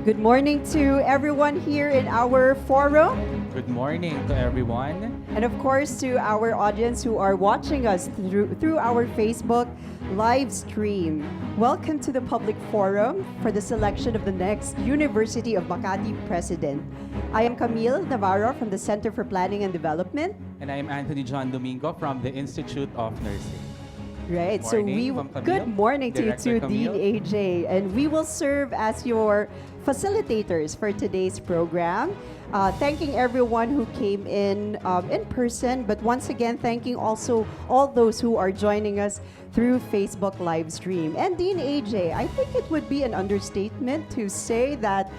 Good morning to everyone here in our forum, Good morning to everyone. and of course to our audience who are watching us through our Facebook live stream. Welcome to the public forum for the selection of the next University of Makati president. I am Camille Navarro from the Center for Planning and Development. And I am Anthony John Domingo from the Institute of Nursing. Right. Morning, Ma'am Camille. Good morning to you Director too, Dean Camille. AJ, and we will serve as your facilitators for today's program. Thanking everyone who came in person, but once again, thanking also all those who are joining us through Facebook live stream. And Dean AJ, I think it would be an understatement to say that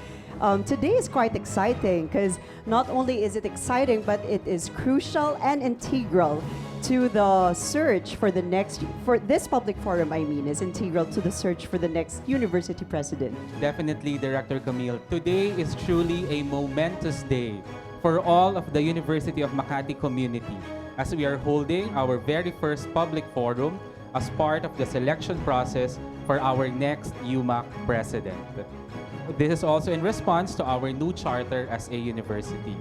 today is quite exciting because not only is it exciting, but it is crucial and integral to the search for the next, for this public forum, I mean, is integral to the search for the next university president. Definitely, Director Camille. Today is truly a momentous day for all of the University of Makati community as we are holding our very first public forum as part of the selection process for our next UMAC president. This is also in response to our new charter as a university.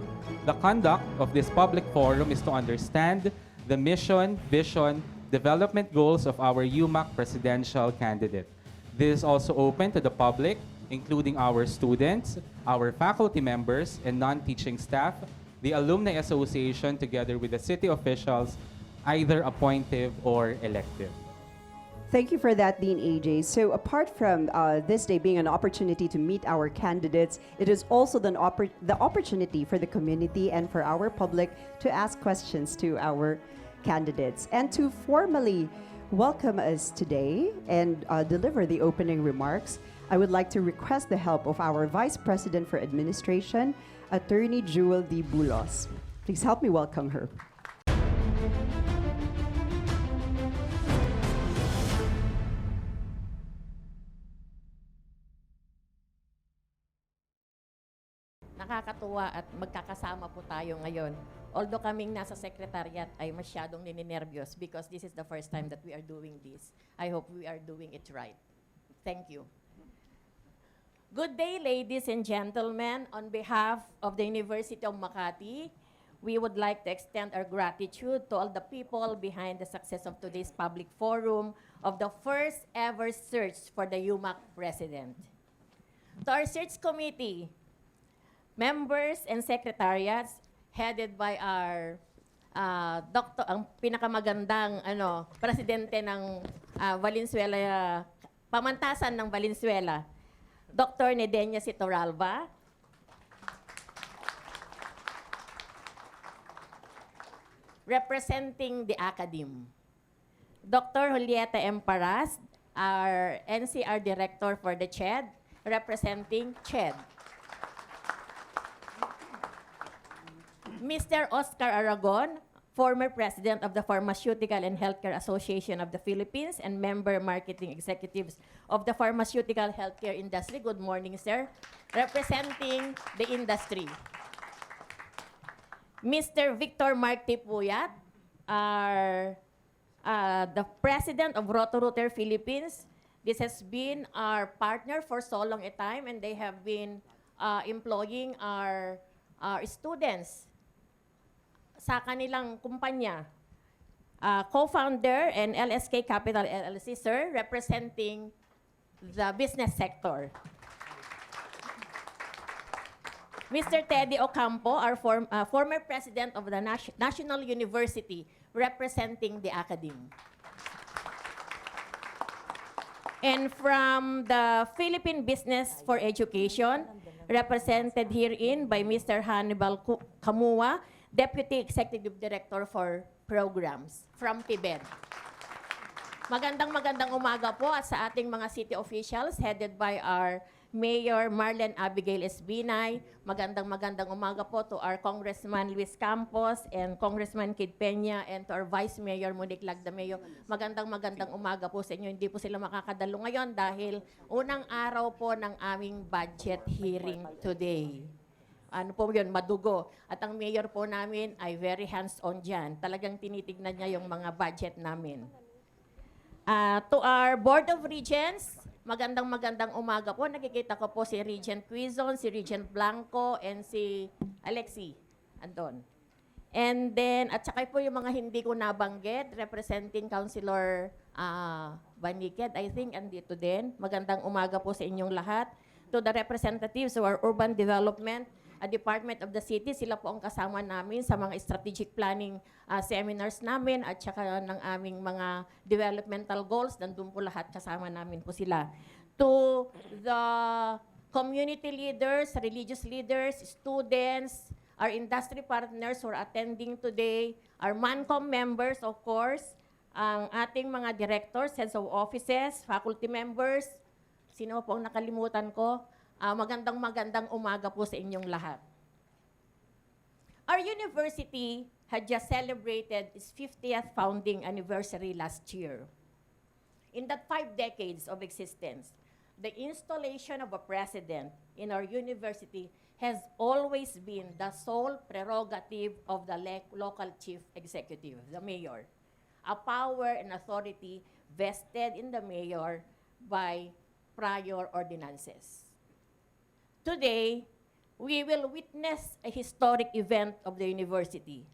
The conduct of this public forum is to understand the mission, vision, development goals of our UMAC presidential candidate. This is also open to the public, including our students, our faculty members, and non-teaching staff, the Alumni Association, together with the city officials, either appointive or elective. Thank you for that, Dean AJ. So apart from this day being an opportunity to meet our candidates, it is also the opportunity for the community and for our public to ask questions to our candidates. And to formally welcome us today and deliver the opening remarks, I would like to request the help of our Vice President for Administration, Attorney Jewel D. Bulos. Please help me welcome her. Nakakatuwa at magkakasama po tayo ngayon. Although kaming nasa secretariat ay masyadong nininervyos because this is the first time that we are doing this. I hope we are doing it right. Thank you. Good day, ladies and gentlemen. On behalf of the University of Makati, we would like to extend our gratitude to all the people behind the success of today's public forum of the first ever search for the UMAC president. To our search committee, members and secretariats headed by our doctor, ang pinakamagandang presidente ng Valenzuela, pamantasan ng Valenzuela, Dr. Nedenia Sitoralva, representing the academe, Dr. Julieta M. Paras, our NCR Director for the CHED, representing CHED. Mr. Oscar Aragon, former President of the Pharmaceutical and Healthcare Association of the Philippines and member marketing executives of the pharmaceutical healthcare industry. Good morning, sir. Representing the industry. Mr. Victor Mark Tipuyat, the President of Roto-Rooter Philippines. This has been our partner for so long a time, and they have been employing our students sa kanilang kumpanya. Co-founder and LSK Capital LLC, sir, representing the business sector. Mr. Teddy Ocampo, our former president of the National University, representing the academe. And from the Philippine Business for Education, represented herein by Mr. Hannibal Kamua, Deputy Executive Director for Programs from PIBED. Magandang umaga po at sa ating mga city officials headed by our Mayor Marlen Abigail Esbinay. Magandang umaga po to our Congressman Luis Campos and Congressman Kid Peña and to our Vice Mayor Monique Lagdameo. Magandang umaga po sa inyo. Hindi po sila makakadalo ngayon dahil unang araw po ng aming budget hearing today. Ano po yun, madugo. At ang mayor po namin ay very hands-on dyan. Talagang tinitignan niya yung mga budget namin. To our Board of Regents, magandang umaga po. Nakikita ko po si Regent Quizon, si Regent Blanco, and si Alexi Andon. And then, at saka po yung mga hindi ko nabanggit, representing Councilor Baniked, I think, andito din. Magandang umaga po sa inyong lahat. To the representatives of our urban development, Department of the City, sila po ang kasama namin sa mga strategic planning seminars namin at saka ng aming mga developmental goals. Nandun po lahat, kasama namin po sila. To the community leaders, religious leaders, students, our industry partners who are attending today, our MANCOM members, of course, ang ating mga directors, heads of offices, faculty members, sino po ang nakalimutan ko? Magandang umaga po sa inyong lahat. Our university had just celebrated its 50th founding anniversary last year. In that 5 decades of existence, the installation of a president in our university has always been the sole prerogative of the local chief executive, the mayor, a power and authority vested in the mayor by prior ordinances. Today, we will witness a historic event of the university.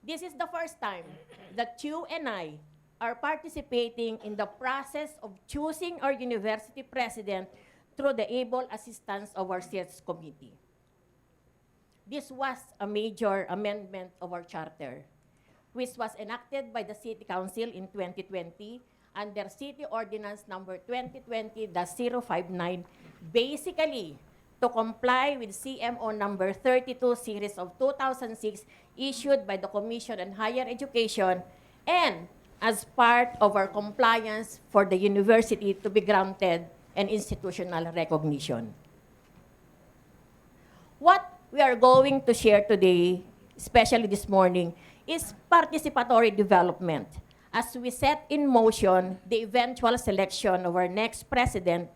This is the first time that you and I are participating in the process of choosing our university president through the able assistance of our seats committee. This was a major amendment of our charter, which was enacted by the City Council in 2020 under City Ordinance number 2020-059, basically to comply with CMO number 32 series of 2006 issued by the Commission on Higher Education and as part of our compliance for the university to be granted an institutional recognition. What we are going to share today, especially this morning, is participatory development as we set in motion the eventual selection of our next president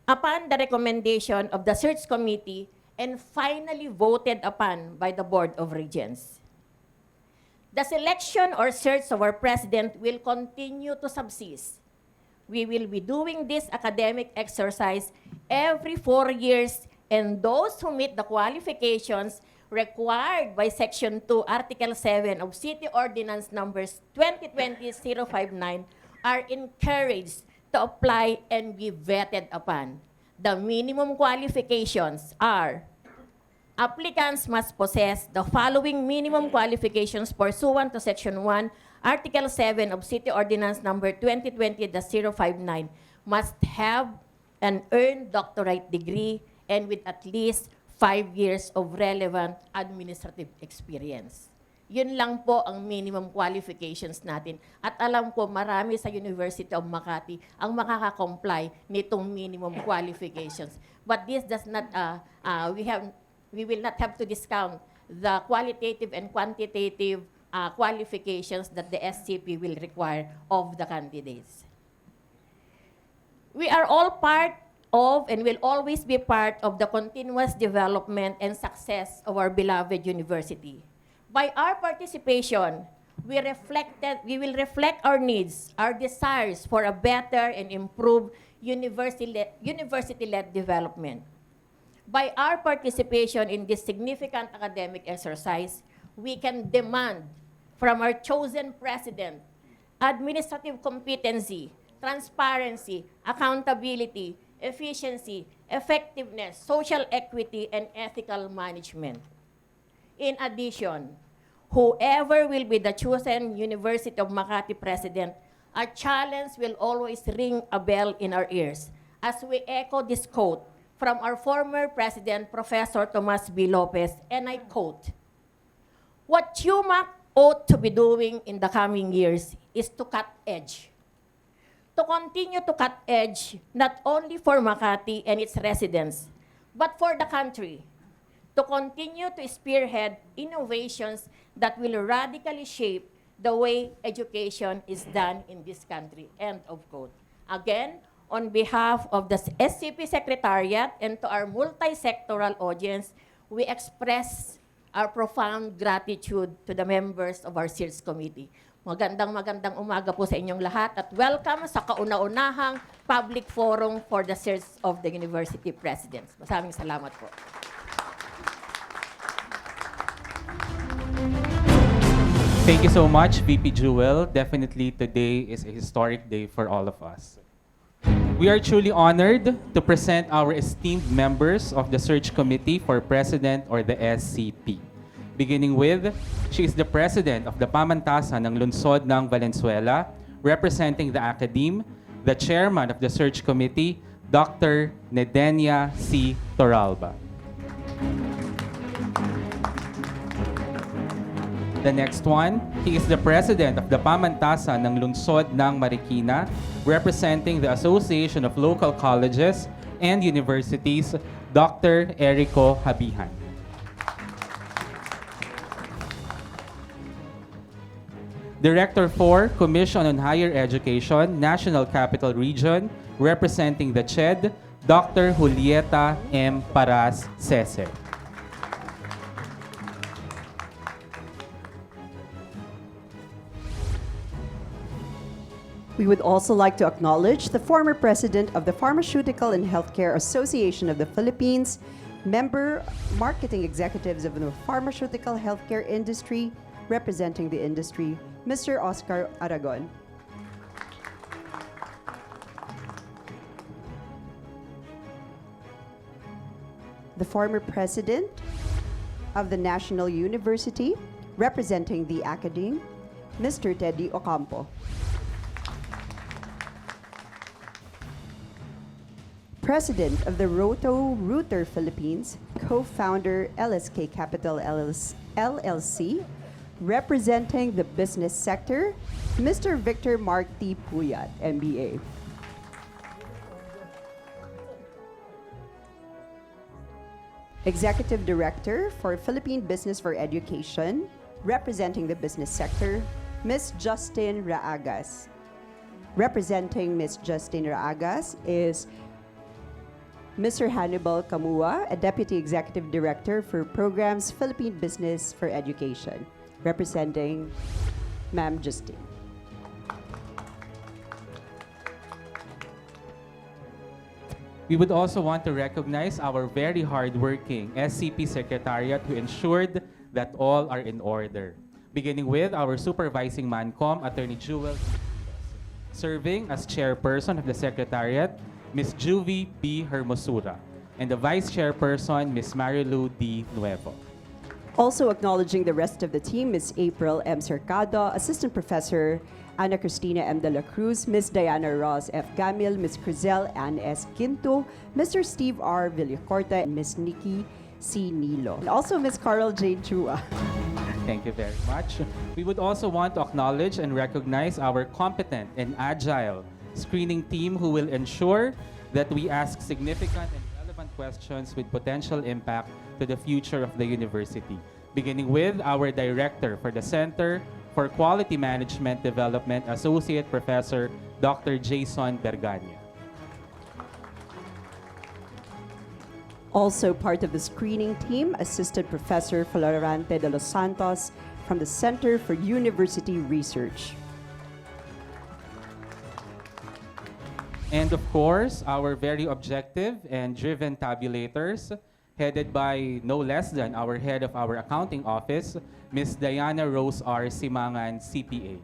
upon the recommendation of the search committee and finally voted upon by the Board of Regents. The selection or search of our president will continue to subsist. We will be doing this academic exercise every 4 years, and those who meet the qualifications required by Section 2, Article 7 of City Ordinance numbers 2020-059 are encouraged to apply and be vetted upon. The minimum qualifications are: applicants must possess the following minimum qualifications pursuant to Section 1, Article 7 of City Ordinance number 2020-059, must have an earned doctorate degree and with at least 5 years of relevant administrative experience. Yun lang po ang minimum qualifications natin. At alam ko, marami sa University of Makati ang makaka-comply nitong minimum qualifications. But this does not, we will not have to discount the qualitative and quantitative qualifications that the SCP will require of the candidates. We are all part of and will always be part of the continuous development and success of our beloved university. By our participation, we will reflect our needs, our desires for a better and improved university-led development. By our participation in this significant academic exercise, we can demand from our chosen president administrative competency, transparency, accountability, efficiency, effectiveness, social equity, and ethical management. In addition, whoever will be the chosen University of Makati president, a challenge will always ring a bell in our ears as we echo this quote from our former president, Professor Tomas B. Lopez, and I quote, "What UMAC ought to be doing in the coming years is to cut edge, to continue to cut edge not only for Makati and its residents, but for the country, to continue to spearhead innovations that will radically shape the way education is done in this country. End of quote. Again, on behalf of the SCP Secretariat and to our multi-sectoral audience, we express our profound gratitude to the members of our SEARS Committee. Magandang umaga po sa inyong lahat at welcome sa kauna-unahang public forum for the SEARS of the University Presidents. Maraming salamat po. Thank you so much, VP Jewel. Definitely today is a historic day for all of us. We are truly honored to present our esteemed members of the Search Committee for President or the SCP. Beginning with, she is the President of the Pamantasan ng Lungsod ng Valenzuela, representing the Academe, the Chairman of the Search Committee, Dr. Nedenia C. Toralba. The next one, he is the President of the Pamantasan ng Lungsod ng Marikina, representing the Association of Local Colleges and Universities, Dr. Erico Habihan. Director for Commission on Higher Education, National Capital Region, representing the CHED, Dr. Julieta M. Paras Cese. We would also like to acknowledge the former president of the Pharmaceutical and Healthcare Association of the Philippines, member marketing executives of the pharmaceutical healthcare industry, representing the industry, Mr. Oscar Aragon. The former president of the National University, representing the Academe, Mr. Teddy Ocampo. President of the Roto-Rooter Philippines, co-founder LSK Capital LLC, representing the business sector, Mr. Victor Mark T. Puyat, MBA. Executive Director for Philippine Business for Education, representing the business sector, Ms. Justine Raagas. Representing Ms. Justine Raagas is Mr. Hannibal Camua, a Deputy Executive Director for Programs Philippine Business for Education, representing Ma'am Justine. We would also want to recognize our very hardworking SCP Secretariat who ensured that all are in order. Beginning with our Supervising Mancom, Attorney Jewel, serving as Chairperson of the Secretariat, Ms. Juvie B. Hermosura, and the Vice Chairperson, Ms. Marilu D. Nuevo. Also acknowledging the rest of the team, Ms. April M. Cercado, Assistant Professor Ana Cristina M. de la Cruz, Ms. Diana Ross F. Gamil, Ms. Crizel Ann S. Quinto, Mr. Steve R. Villacorta, and Ms. Nikki C. Nilo. And also Ms. Carol J. Chua. Thank you very much. We would also want to acknowledge and recognize our competent and agile screening team who will ensure that we ask significant and relevant questions with potential impact to the future of the university. Beginning with our Director for the Center for Quality Management Development, Associate Professor Dr. Jason Bergania. Also part of the screening team, Assistant Professor Florante de los Santos from the Center for University Research. And of course, our very objective and driven tabulators, headed by no less than our head of our accounting office, Ms. Diana Rose R. Simangan, CPA.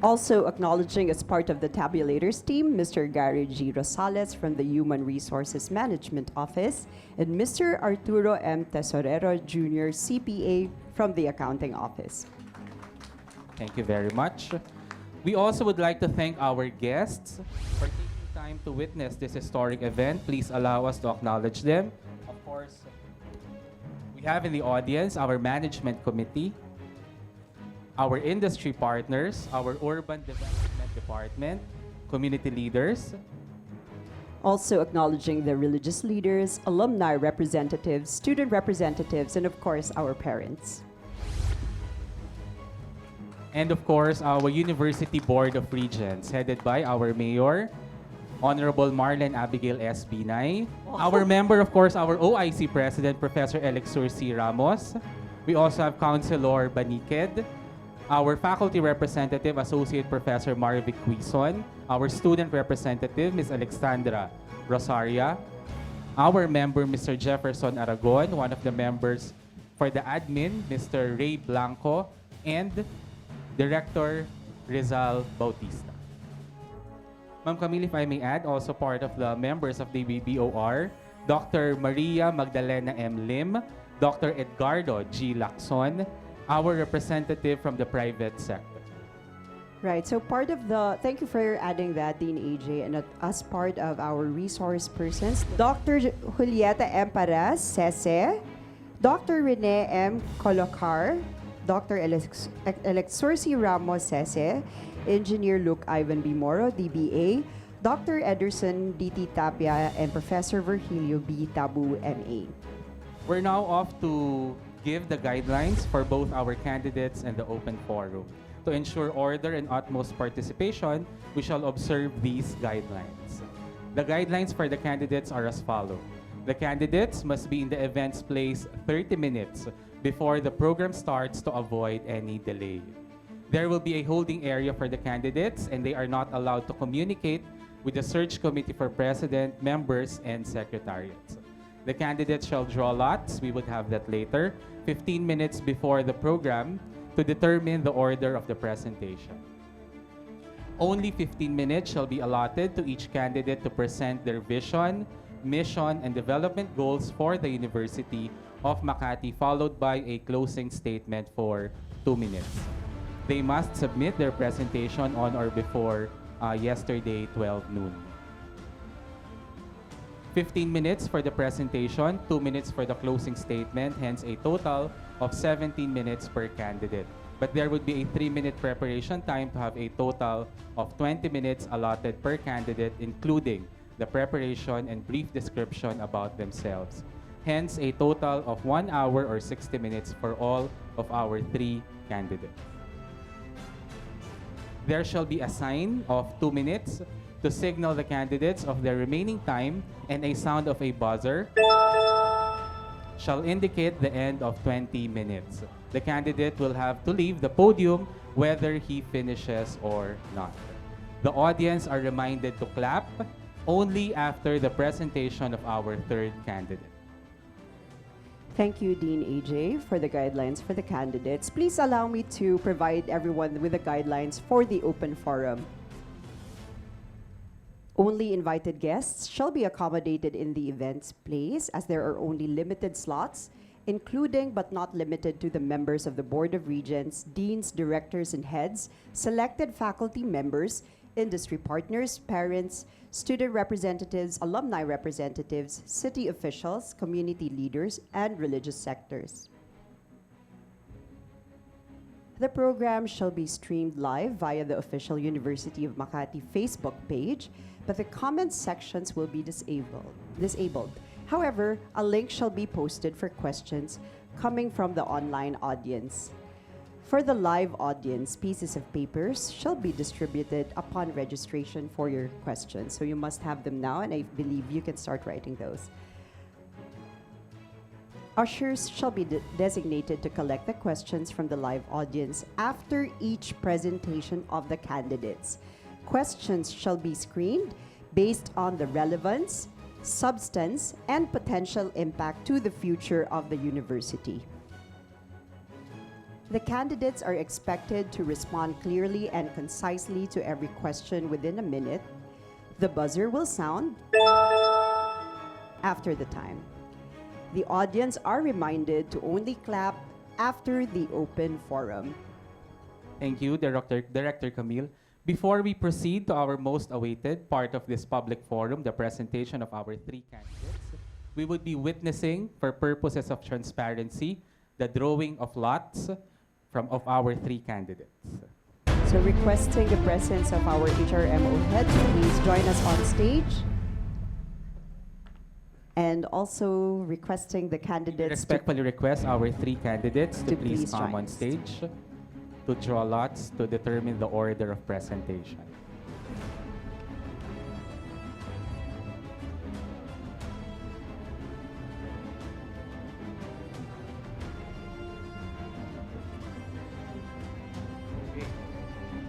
Also acknowledging as part of the tabulators team, Mr. Gary G. Rosales from the Human Resources Management Office, and Mr. Arturo M. Tesorero Jr., CPA from the Accounting Office. Thank you very much. We also would like to thank our guests for taking time to witness this historic event. Please allow us to acknowledge them. Of course, we have in the audience our management committee, our industry partners, our urban development department, community leaders, Also acknowledging the religious leaders, alumni representatives, student representatives, and of course, our parents. and of course, our University Board of Regents, headed by our Mayor, Honorable Marlene Abigail S. Binay. Our member, of course, our OIC President, Professor Elixir C. Ramos. We also have Councilor Baniked, our faculty representative, Associate Professor Marvic Quizon, our student representative, Ms. Alexandra Rosaria, our member, Mr. Jefferson Aragon, one of the members for the admin, Mr. Ray Blanco, and Director Rizal Bautista. Ma'am Camille, if I may add, also part of the members of the BBOR, Dr. Maria Magdalena M. Lim, Dr. Edgardo G. Lacson, our representative from the private sector. Right, so part of the, thank you for adding that, Dean AJ, and as part of our resource persons, Dr. Julieta M. Paras, Sese, Dr. Rene M. Colocar, Dr. Elixir C. Ramos, Sese, Engineer Luke Ivan B. Moro, DBA, Dr. Ederson D.T. Tapia, and Professor Virgilio B. Tabu, MA. We're now off to give the guidelines for both our candidates and the open forum. To ensure order and utmost participation, we shall observe these guidelines. The guidelines for the candidates are as follows. The candidates must be in the event's place 30 minutes before the program starts to avoid any delay. There will be a holding area for the candidates, and they are not allowed to communicate with the search committee for president, members, and secretariats. The candidates shall draw lots, we would have that later, 15 minutes before the program to determine the order of the presentation. Only 15 minutes shall be allotted to each candidate to present their vision, mission, and development goals for the University of Makati, followed by a closing statement for 2 minutes. They must submit their presentation on or before yesterday, 12 noon. 15 minutes for the presentation, 2 minutes for the closing statement, hence a total of 17 minutes per candidate. But there would be a 3-minute preparation time to have a total of 20 minutes allotted per candidate, including the preparation and brief description about themselves. Hence, a total of 1 hour or 60 minutes for all of our 3 candidates. There shall be a sign of 2 minutes to signal the candidates of their remaining time, and a sound of a buzzer shall indicate the end of 20 minutes. The candidate will have to leave the podium whether he finishes or not. The audience are reminded to clap only after the presentation of our 3rd candidate. Thank you, Dean AJ, for the guidelines for the candidates. Please allow me to provide everyone with the guidelines for the open forum. Only invited guests shall be accommodated in the event's place, as there are only limited slots, including but not limited to the members of the Board of Regents, deans, directors, and heads, selected faculty members, industry partners, parents, student representatives, alumni representatives, city officials, community leaders, and religious sectors. The program shall be streamed live via the official University of Makati Facebook page, but the comments sections will be disabled. However, a link shall be posted for questions coming from the online audience. For the live audience, pieces of papers shall be distributed upon registration for your questions. So you must have them now, and I believe you can start writing those. Ushers shall be designated to collect the questions from the live audience after each presentation of the candidates. Questions shall be screened based on the relevance, substance, and potential impact to the future of the university. The candidates are expected to respond clearly and concisely to every question within a minute. The buzzer will sound after the time. The audience are reminded to only clap after the open forum. Thank you, Director Camille. Before we proceed to our most awaited part of this public forum, the presentation of our 3 candidates, we would be witnessing, for purposes of transparency, the drawing of lots of our 3 candidates. So requesting the presence of our HRMO head to please join us on stage. And also requesting the We candidates to respectfully request our three candidates to to please please come join on us. stage to draw lots to determine the order of presentation.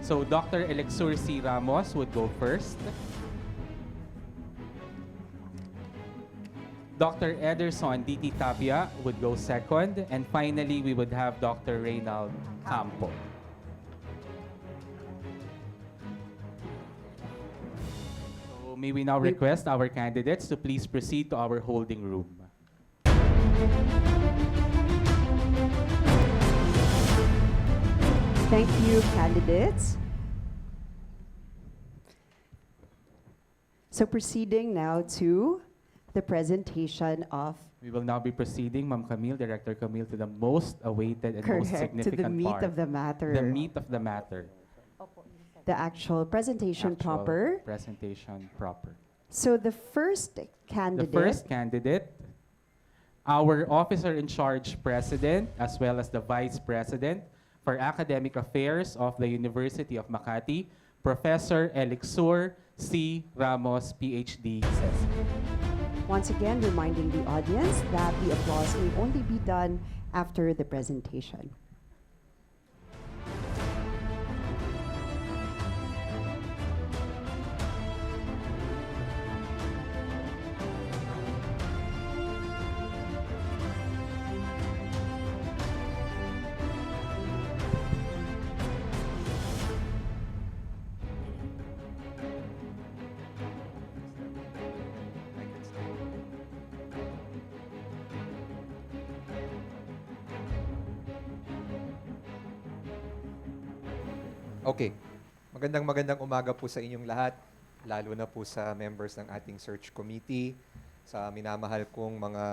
So Dr. Elexur C. Ramos would go first. Dr. Ederson D.T. Tapia would go second. And finally, we would have Dr. Reynald Campo. So may we now request our candidates to please proceed to our holding room. Thank you, candidates. So proceeding now to the presentation of We will now be proceeding, Ma'am Camille, Director Camille, to the most awaited and most correct to significant the meat part. of the matter, The meat of the matter. the actual presentation Actual proper. Presentation proper. So the first The candidate, first candidate, our officer in charge president, as well as the vice president for academic affairs of the University of Makati, Professor Elixir C. Ramos, PhD, says. once again reminding the audience that the applause may only be done after the presentation. Okay. Magandang umaga po sa inyong lahat, lalo na po sa members ng ating search committee, sa minamahal kong mga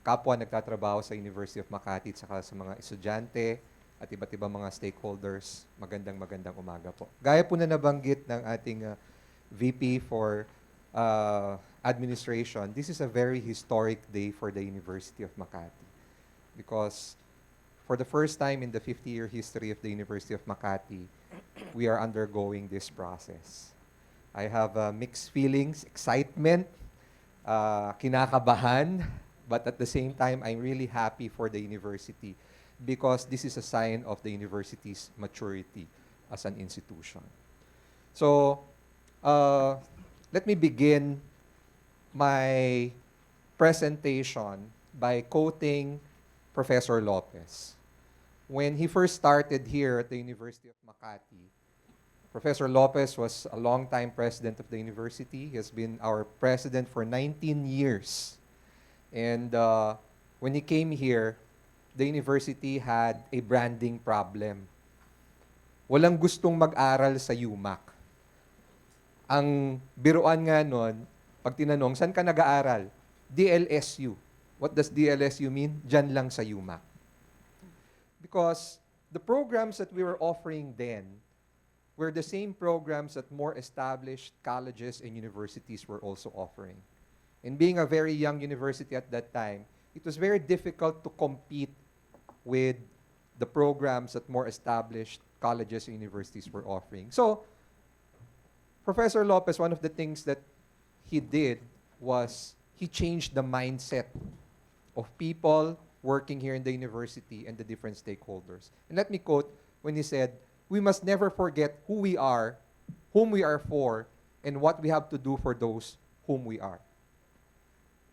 kapwa nagtatrabaho sa University of Makati at saka sa mga estudyante at iba't ibang mga stakeholders. Magandang umaga po. Gaya po na nabanggit ng ating VP for Administration, this is a very historic day for the University of Makati because for the first time in the 50-year history of the University of Makati, we are undergoing this process. I have mixed feelings, excitement, kinakabahan, but at the same time, I'm really happy for the university because this is a sign of the university's maturity as an institution. So, let me begin my presentation by quoting Professor Lopez. When he first started here at the University of Makati, Professor Lopez was a long-time president of the university. He has been our president for 19 years. And when he came here, the university had a branding problem. Walang gustong mag-aral sa UMAC. Ang biruan nga nun, pag tinanong, saan ka nag-aaral? DLSU. What does DLSU mean? Diyan lang sa UMAC. Because the programs that we were offering then were the same programs that more established colleges and universities were also offering. And being a very young university at that time, it was very difficult to compete with the programs that more established colleges and universities were offering. So, Professor Lopez, one of the things that he did was he changed the mindset of people working here in the university and the different stakeholders. And let me quote when he said, "We must never forget who we are, whom we are for, and what we have to do for those whom we are."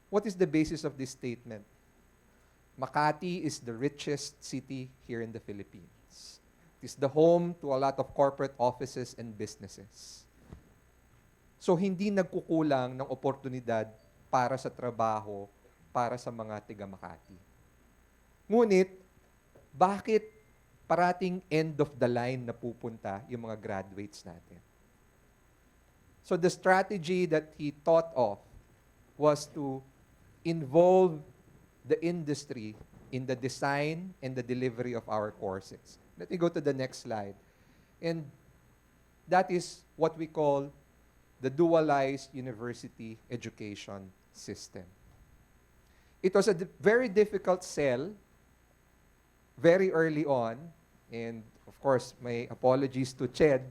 What is the basis of this statement? Makati is the richest city here in the Philippines. It is the home to a lot of corporate offices and businesses. So hindi nagkukulang ng oportunidad para sa trabaho, para sa mga tiga Makati. Ngunit, bakit parating end of the line na pupunta yung mga graduates natin? So the strategy that he thought of was to involve the industry in the design and the delivery of our courses. Let me go to the next slide. And that is what we call the dualized university education system. It was a very difficult sell very early on, and of course, my apologies to Ched,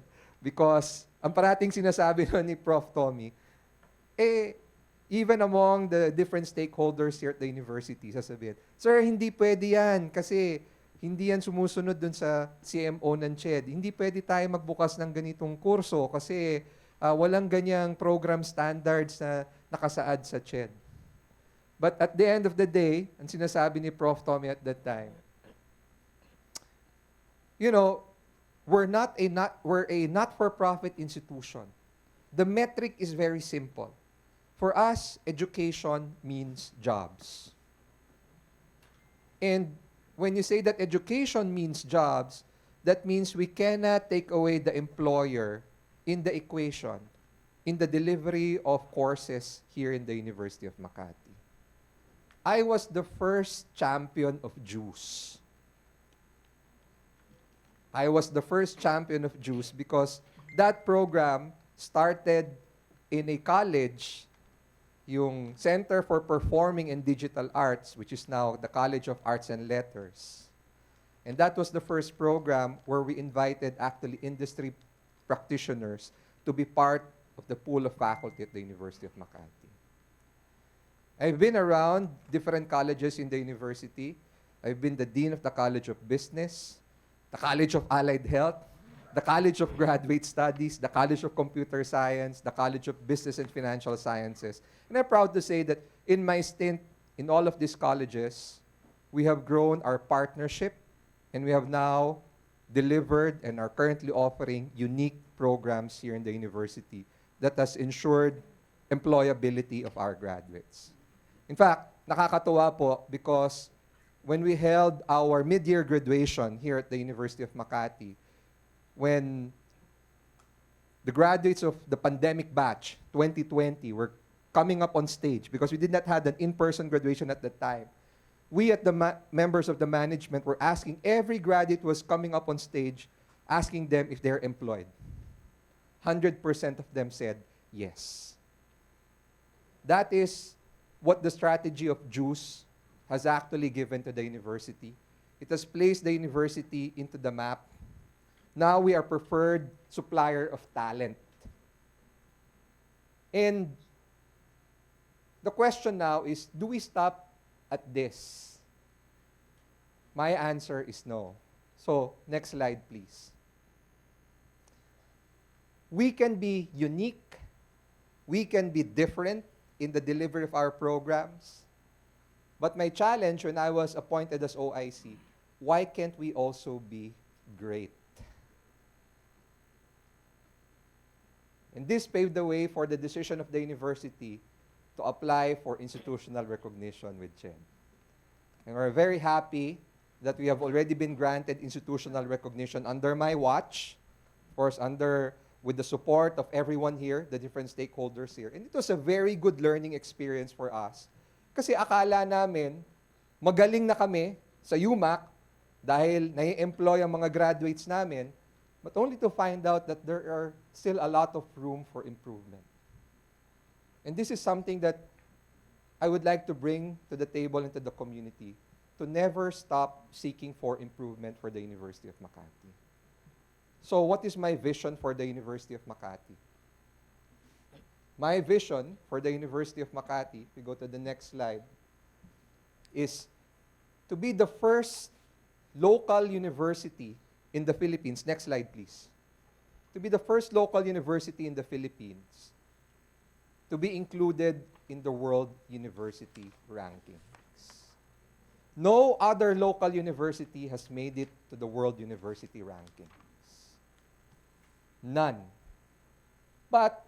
because ang parating sinasabi nun ni Prof. Tommy, even among the different stakeholders here at the university, sasabihin, Sir, hindi pwede yan kasi hindi yan sumusunod dun sa CMO ng CHED. Hindi pwede tayo magbukas ng ganitong kurso kasi walang ganyang program standards na nakasaad sa CHED. But at the end of the day, ang sinasabi ni Prof. Tommy at that time, you know, we're a not-for-profit institution. The metric is very simple. For us, education means jobs. And when you say that education means jobs, that means we cannot take away the employer in the equation, in the delivery of courses here in the University of Makati. I was the first champion of JUICE. I was the first champion of JUICE because that program started in a college, yung Center for Performing and Digital Arts, which is now the College of Arts and Letters. And that was the first program where we invited actually industry practitioners to be part of the pool of faculty at the University of Makati. I've been around different colleges in the university. I've been the Dean of the College of Business, the College of Allied Health, the College of Graduate Studies, the College of Computer Science, the College of Business and Financial Sciences. And I'm proud to say that in my stint in all of these colleges, we have grown our partnership and we have now delivered and are currently offering unique programs here in the university that has ensured employability of our graduates. In fact, nakakatuwa po because when we held our mid-year graduation here at the University of Makati, when the graduates of the pandemic batch, 2020, were coming up on stage, because we did not have an in-person graduation at that time, we at the members of the management were asking every graduate who was coming up on stage, asking them if they're employed. 100% of them said yes. That is what the strategy of JUICE has actually given to the university. It has placed the university into the map. Now we are preferred supplier of talent. And the question now is, do we stop at this? My answer is no. So, next slide, please. We can be unique. We can be different in the delivery of our programs. But my challenge when I was appointed as OIC, why can't we also be great? And this paved the way for the decision of the university to apply for institutional recognition with CHED. And we're very happy that we have already been granted institutional recognition under my watch, of course, with the support of everyone here, the different stakeholders here. And it was a very good learning experience for us. Kasi akala namin, magaling na kami sa UMAC dahil nai-employ ang mga graduates namin, but only to find out that there are still a lot of room for improvement. And this is something that I would like to bring to the table and to the community, to never stop seeking for improvement for the University of Makati. So what is my vision for the University of Makati? My vision for the University of Makati, if we go to the next slide, is to be the first local university in the Philippines. Next slide, please. To be the first local university in the Philippines to be included in the World University Rankings. No other local university has made it to the World University Rankings. None. But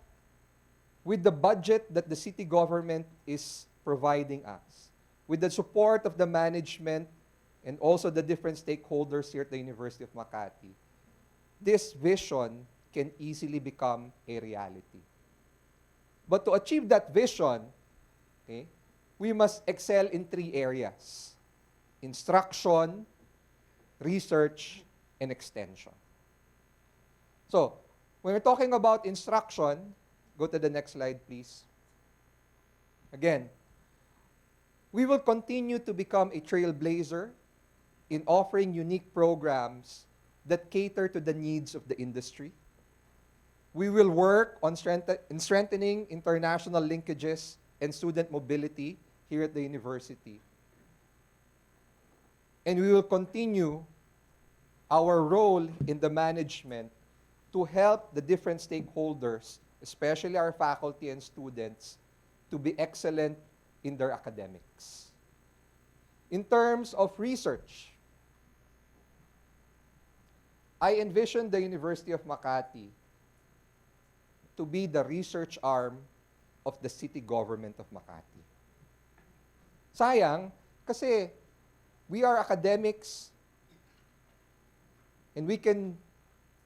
with the budget that the city government is providing us, with the support of the management and also the different stakeholders here at the University of Makati, this vision can easily become a reality. But to achieve that vision, okay, we must excel in 3 areas: instruction, research, and extension. So, When we're talking about instruction, go to the next slide, please. Again, we will continue to become a trailblazer in offering unique programs that cater to the needs of the industry. We will work on strengthening international linkages and student mobility here at the university. And we will continue our role in the management to help the different stakeholders, especially our faculty and students, to be excellent in their academics. In terms of research, I envision the University of Makati to be the research arm of the city government of Makati. Sayang, kasi we are academics and we can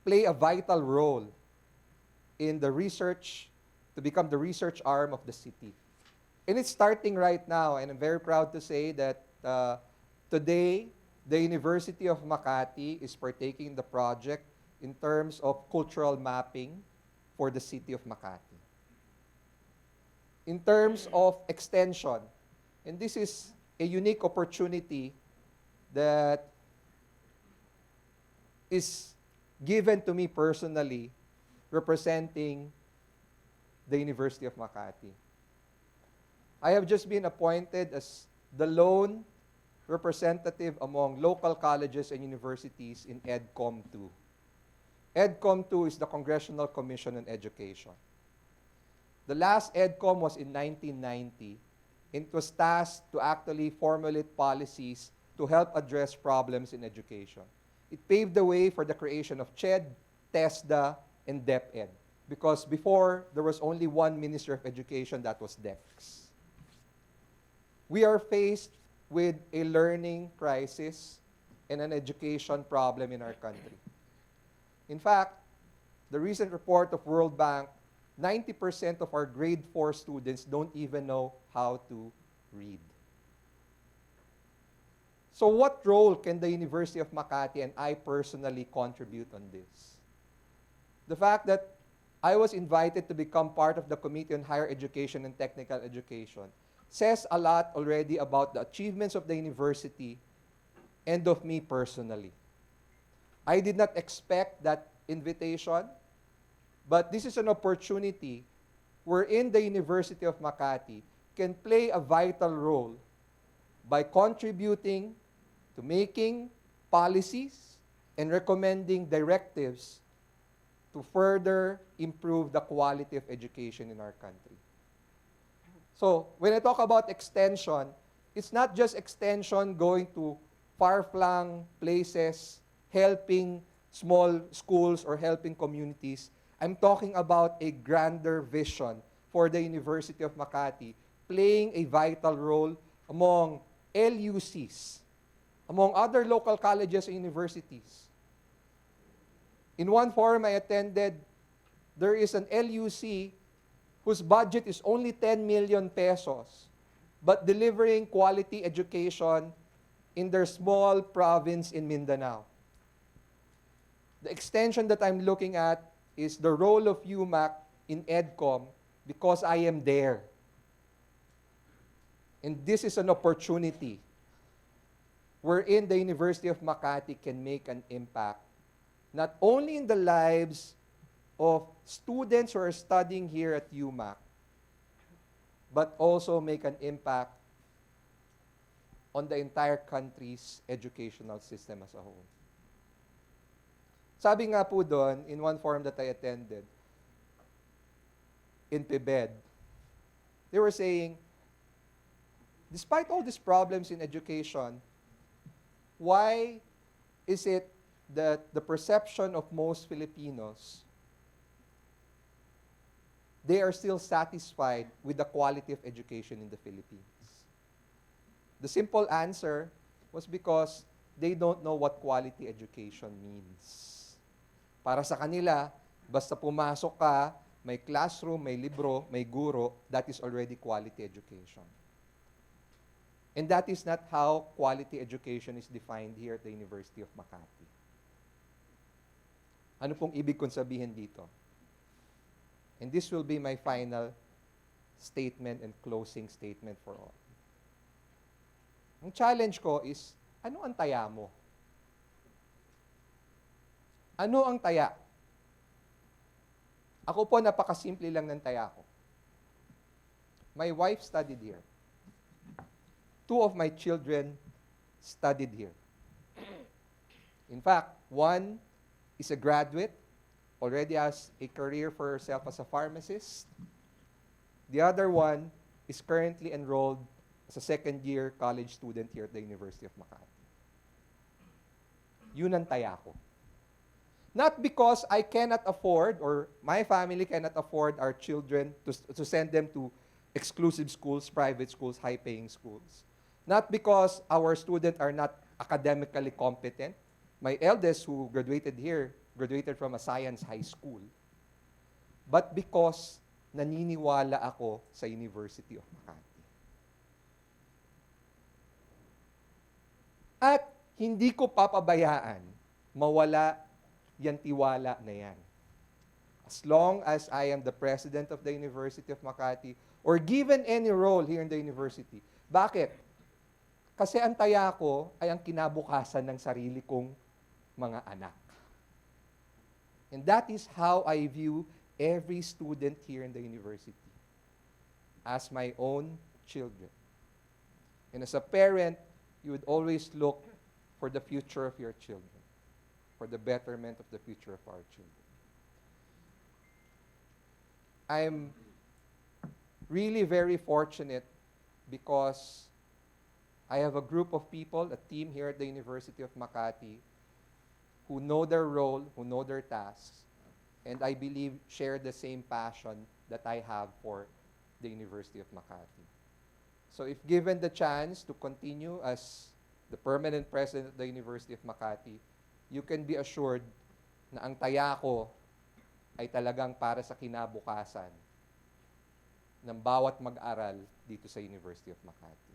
play a vital role in the research, to become the research arm of the city. And it's starting right now, and I'm very proud to say that today, the University of Makati is partaking in the project in terms of cultural mapping for the city of Makati. In terms of extension, and this is a unique opportunity that is given to me personally, representing the University of Makati. I have just been appointed as the lone representative among local colleges and universities in EDCOM 2. EDCOM 2 is the Congressional Commission on Education. The last EDCOM was in 1990, and it was tasked to actually formulate policies to help address problems in education. It paved the way for the creation of CHED, TESDA, and DepEd, because before, there was only one Ministry of Education, that was DepEx. We are faced with a learning crisis and an education problem in our country. In fact, the recent report of World Bank, 90% of our grade 4 students don't even know how to read. So what role can the University of Makati and I personally contribute on this? The fact that I was invited to become part of the Committee on Higher Education and Technical Education says a lot already about the achievements of the university and of me personally. I did not expect that invitation, but this is an opportunity wherein the University of Makati can play a vital role by contributing to making policies and recommending directives to further improve the quality of education in our country. So, when I talk about extension, it's not just extension going to far-flung places, helping small schools or helping communities. I'm talking about a grander vision for the University of Makati, playing a vital role among LUCs, among other local colleges and universities. In one forum I attended, there is an LUC whose budget is only 10 million pesos, but delivering quality education in their small province in Mindanao. The extension that I'm looking at is the role of UMAC in EDCOM because I am there. And this is an opportunity wherein the University of Makati can make an impact, not only in the lives of students who are studying here at UMAC, but also make an impact on the entire country's educational system as a whole. Sabi nga po doon, in one forum that I attended, in PIBED, they were saying, despite all these problems in education, why is it that the perception of most Filipinos, they are still satisfied with the quality of education in the Philippines? The simple answer was because they don't know what quality education means. Para sa kanila, basta pumasok ka, may classroom, may libro, may guro, that is already quality education. And that is not how quality education is defined here at the University of Makati. Ano pong ibig kong sabihin dito? And this will be my final statement and closing statement for all. Ang challenge ko is, ano ang taya mo? Ano ang taya? Ako po, napakasimple lang ng taya ko. My wife studied here. 2 of my children studied here. In fact, one is a graduate, already has a career for herself as a pharmacist. The other one is currently enrolled as a second-year college student here at the University of Makati. Yun ang taya ko. Not because I cannot afford, or my family cannot afford our children to send them to exclusive schools, private schools, high-paying schools. Not because our students are not academically competent. My eldest, who graduated here, graduated from a science high school. But because naniniwala ako sa University of Makati. At hindi ko papabayaan mawala yan tiwala na yan. As long as I am the president of the University of Makati or given any role here in the university. Bakit? Kasi ang taya ko ay ang kinabukasan ng sarili kong mga anak. And that is how I view every student here in the university. As my own children. And as a parent, you would always look for the future of your children, for the betterment of the future of our children. I'm really very fortunate because I have a group of people, a team here at the University of Makati, who know their role, who know their tasks, and I believe share the same passion that I have for the University of Makati. So if given the chance to continue as the permanent president of the University of Makati, you can be assured na ang taya ko ay talagang para sa kinabukasan ng bawat mag-aral dito sa University of Makati.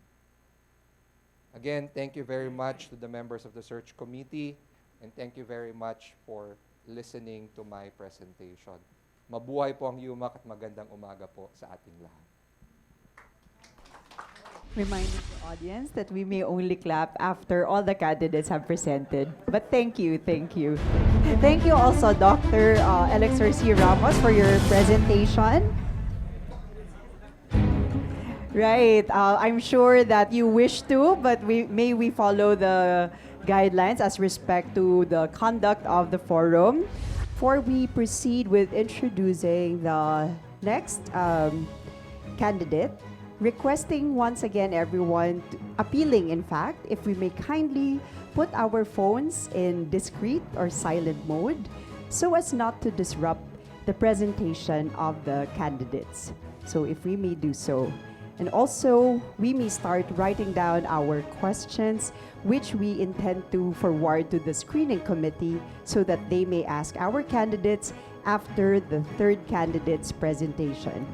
Again, thank you very much to the members of the search committee, and thank you very much for listening to my presentation. Mabuhay po ang UMAC at magandang umaga po sa ating lahat. Reminding the audience that we may only clap after all the candidates have presented. But thank you, thank you. Thank you also, Dr. Alexor C. Ramos, for your presentation. Right, I'm sure that you wish to, but may we follow the guidelines as respect to the conduct of the forum. Before we proceed with introducing the next candidate, requesting once again everyone, appealing in fact, if we may kindly put our phones in discreet or silent mode so as not to disrupt the presentation of the candidates. So if we may do so. And also, we may start writing down our questions which we intend to forward to the screening committee so that they may ask our candidates after the third candidate's presentation.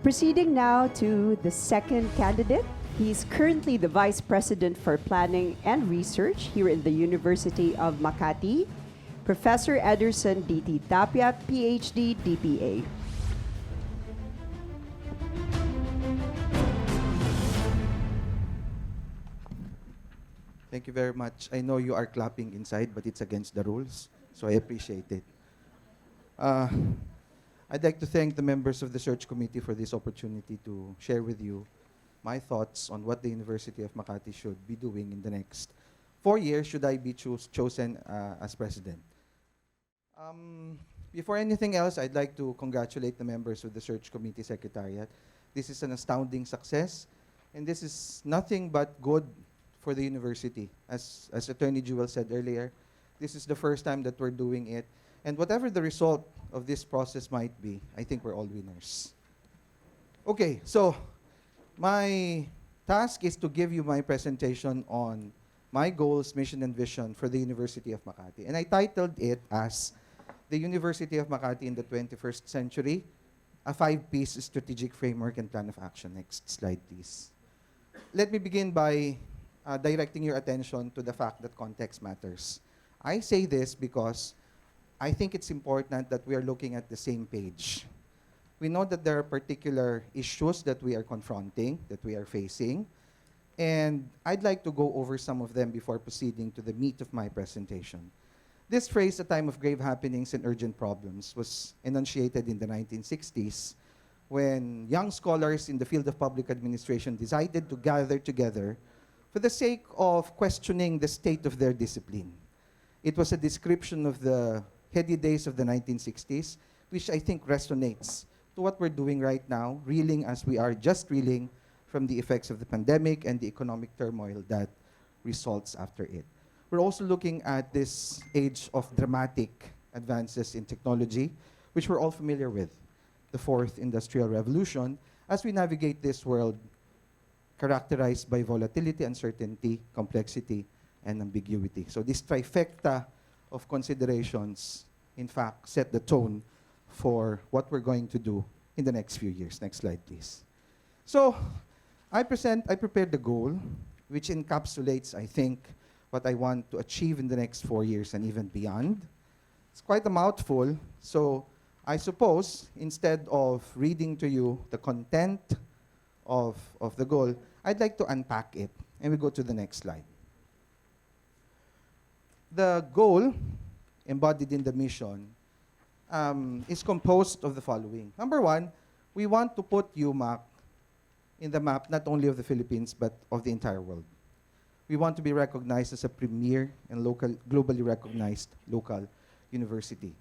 Proceeding now to the second candidate. He's currently the Vice President for Planning and Research here in the University of Makati, Professor Ederson D.T. Tapiat, PhD, DPA. Thank you very much. I know you are clapping inside, but it's against the rules, so I appreciate it. I'd like to thank the members of the search committee for this opportunity to share with you my thoughts on what the University of Makati should be doing in the next 4 years should I be chosen as president. Before anything else, I'd like to congratulate the members of the search committee secretariat. This is an astounding success, and this is nothing but good for the university. As Attorney Jewel said earlier, this is the first time that we're doing it. And whatever the result of this process might be, I think we're all winners. Okay, so my task is to give you my presentation on my goals, mission, and vision for the University of Makati. And I titled it as The University of Makati in the 21st Century, a 5-piece strategic framework and plan of action. Next slide, please. Let me begin by directing your attention to the fact that context matters. I say this because I think it's important that we are looking at the same page. We know that there are particular issues that we are confronting, that we are facing, and I'd like to go over some of them before proceeding to the meat of my presentation. This phrase, "a time of grave happenings and urgent problems," was enunciated in the 1960s when young scholars in the field of public administration decided to gather together for the sake of questioning the state of their discipline. It was a description of the heady days of the 1960s, which I think resonates to what we're doing right now, reeling as we are just reeling from the effects of the pandemic and the economic turmoil that results after it. We're also looking at this age of dramatic advances in technology, which we're all familiar with, the fourth industrial revolution, as we navigate this world characterized by volatility, uncertainty, complexity, and ambiguity. So this trifecta of considerations, in fact, set the tone for what we're going to do in the next few years. Next slide, please. So I prepared the goal, which encapsulates, I think, what I want to achieve in the next 4 years and even beyond. It's quite a mouthful, so I suppose instead of reading to you the content of the goal, I'd like to unpack it, and we go to the next slide. The goal embodied in the mission is composed of the following. Number one, we want to put UMAC in the map not only of the Philippines but of the entire world. We want to be recognized as a premier and globally recognized local university.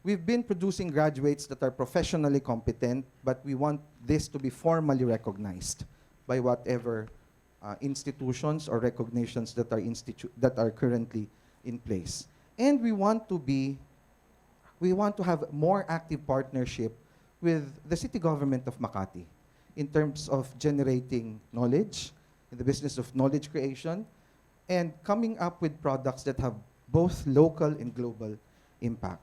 We've been producing graduates that are professionally competent, but we want this to be formally recognized by whatever institutions or recognitions that are currently in place. And we want to have more active partnership with the city government of Makati in terms of generating knowledge, in the business of knowledge creation, and coming up with products that have both local and global impact.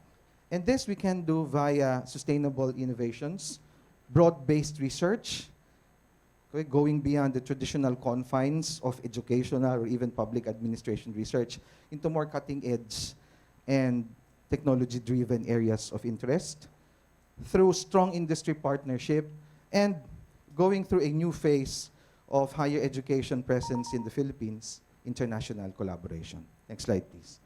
And this we can do via sustainable innovations, broad-based research, okay, going beyond the traditional confines of educational or even public administration research into more cutting-edge and technology-driven areas of interest, through strong industry partnership, and going through a new phase of higher education presence in the Philippines, international collaboration. Next slide, please.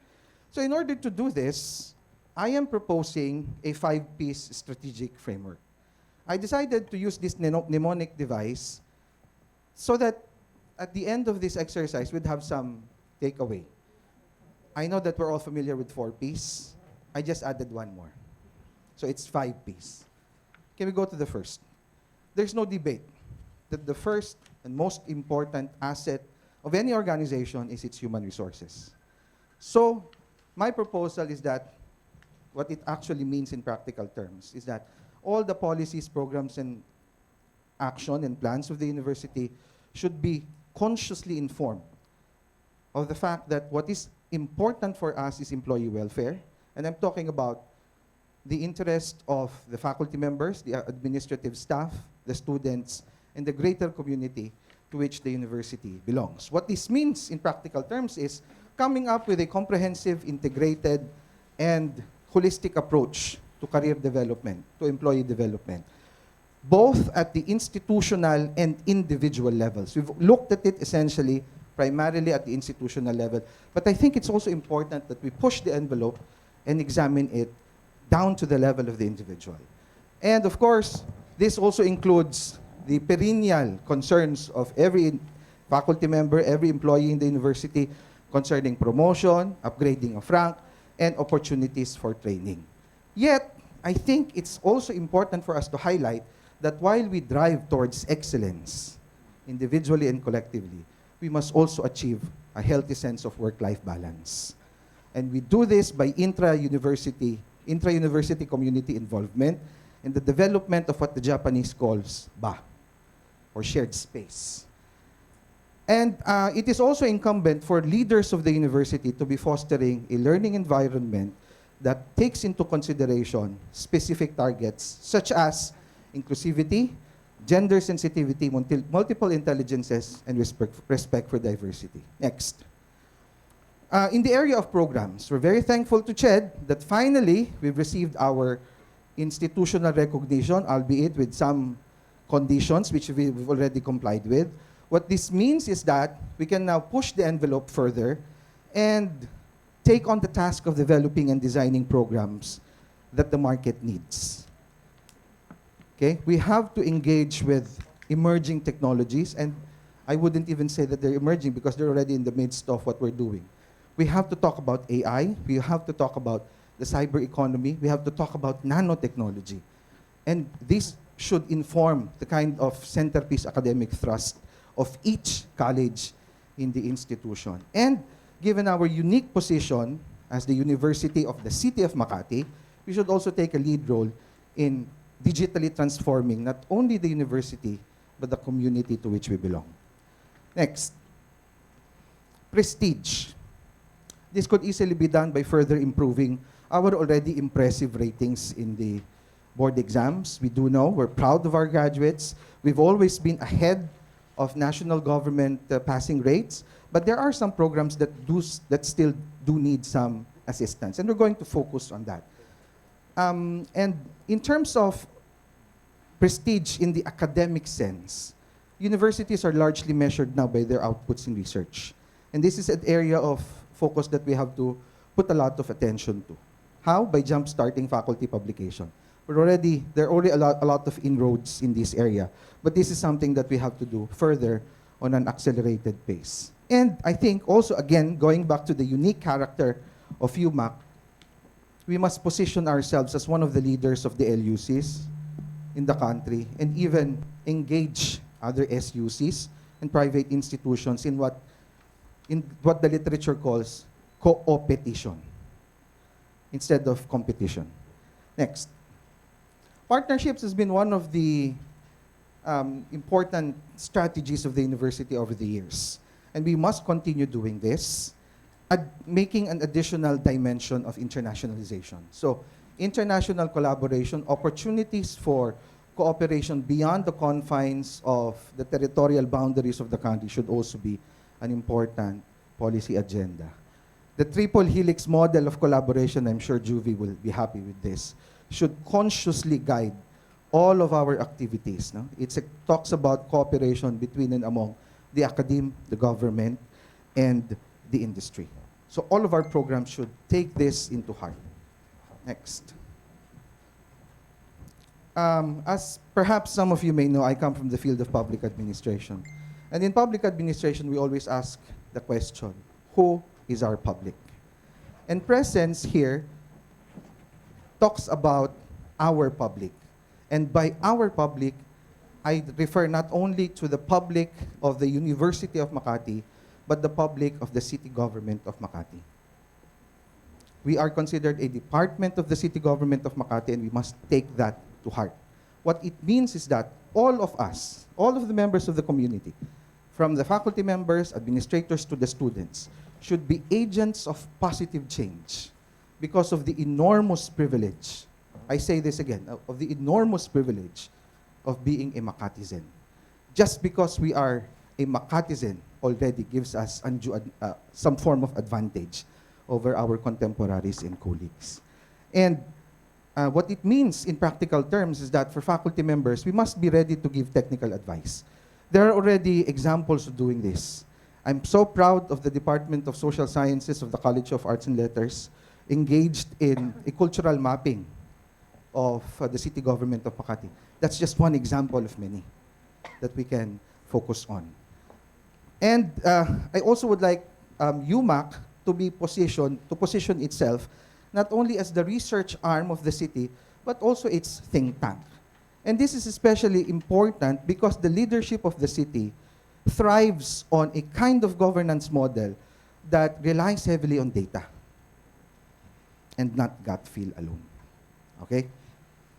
So in order to do this, I am proposing a 5-piece strategic framework. I decided to use this mnemonic device so that at the end of this exercise, we'd have some takeaway. I know that we're all familiar with 4Ps. I just added one more. So it's 5Ps. Can we go to the first? There's no debate that the first and most important asset of any organization is its human resources. So my proposal is that what it actually means in practical terms is that all the policies, programs, and action and plans of the university should be consciously informed of the fact that what is important for us is employee welfare. And I'm talking about the interest of the faculty members, the administrative staff, the students, and the greater community to which the university belongs. What this means in practical terms is coming up with a comprehensive, integrated, and holistic approach to career development, to employee development, both at the institutional and individual levels. We've looked at it essentially primarily at the institutional level, but I think it's also important that we push the envelope and examine it down to the level of the individual. And of course, this also includes the perennial concerns of every faculty member, every employee in the university concerning promotion, upgrading of rank, and opportunities for training. Yet, I think it's also important for us to highlight that while we drive towards excellence, individually and collectively, we must also achieve a healthy sense of work-life balance. And we do this by intra-university community involvement and the development of what the Japanese calls ba, or shared space. And it is also incumbent for leaders of the university to be fostering a learning environment that takes into consideration specific targets such as inclusivity, gender sensitivity, multiple intelligences, and respect for diversity. Next. In the area of programs, we're very thankful to CHED that finally we've received our institutional recognition, albeit with some conditions which we've already complied with. What this means is that we can now push the envelope further and take on the task of developing and designing programs that the market needs. Okay? We have to engage with emerging technologies, and I wouldn't even say that they're emerging because they're already in the midst of what we're doing. We have to talk about AI, we have to talk about the cyber economy, we have to talk about nanotechnology. And this should inform the kind of centerpiece academic thrust of each college in the institution. And given our unique position as the University of the City of Makati, we should also take a lead role in digitally transforming not only the university, but the community to which we belong. Next, prestige. This could easily be done by further improving our already impressive ratings in the board exams. We do know, we're proud of our graduates. We've always been ahead of national government passing rates, but there are some programs that still do need some assistance, and we're going to focus on that. And in terms of prestige in the academic sense, universities are largely measured now by their outputs in research. And this is an area of focus that we have to put a lot of attention to. How? By jump-starting faculty publication. There are already a lot of inroads in this area, but this is something that we have to do further on an accelerated pace. And I think also, again, going back to the unique character of UMAC, we must position ourselves as one of the leaders of the LUCs in the country and even engage other SUCs and private institutions in what the literature calls co-opetition instead of competition. Next. Partnerships has been one of the important strategies of the university over the years. And we must continue doing this, making an additional dimension of internationalization. So, international collaboration, opportunities for cooperation beyond the confines of the territorial boundaries of the country should also be an important policy agenda. The triple helix model of collaboration, I'm sure Juvie will be happy with this, should consciously guide all of our activities. No? It talks about cooperation between and among the academe, the government, and the industry. So all of our programs should take this into heart. Next. As perhaps some of you may know, I come from the field of public administration. And in public administration, we always ask the question, who is our public? And presence here talks about our public. And by our public, I refer not only to the public of the University of Makati, but the public of the city government of Makati. We are considered a department of the city government of Makati, and we must take that to heart. What it means is that all of us, all of the members of the community, from the faculty members, administrators, to the students, should be agents of positive change because of the enormous privilege, I say this again, of the enormous privilege of being a Makatizen. Just because we are a Makatizen already gives us some form of advantage over our contemporaries and colleagues. And what it means in practical terms is that for faculty members, we must be ready to give technical advice. There are already examples of doing this. I'm so proud of the Department of Social Sciences of the College of Arts and Letters engaged in a cultural mapping of the city government of Makati. That's just one example of many that we can focus on. And I also would like UMAC to position itself not only as the research arm of the city, but also its think tank. And this is especially important because the leadership of the city thrives on a kind of governance model that relies heavily on data and not gut feel alone. Okay?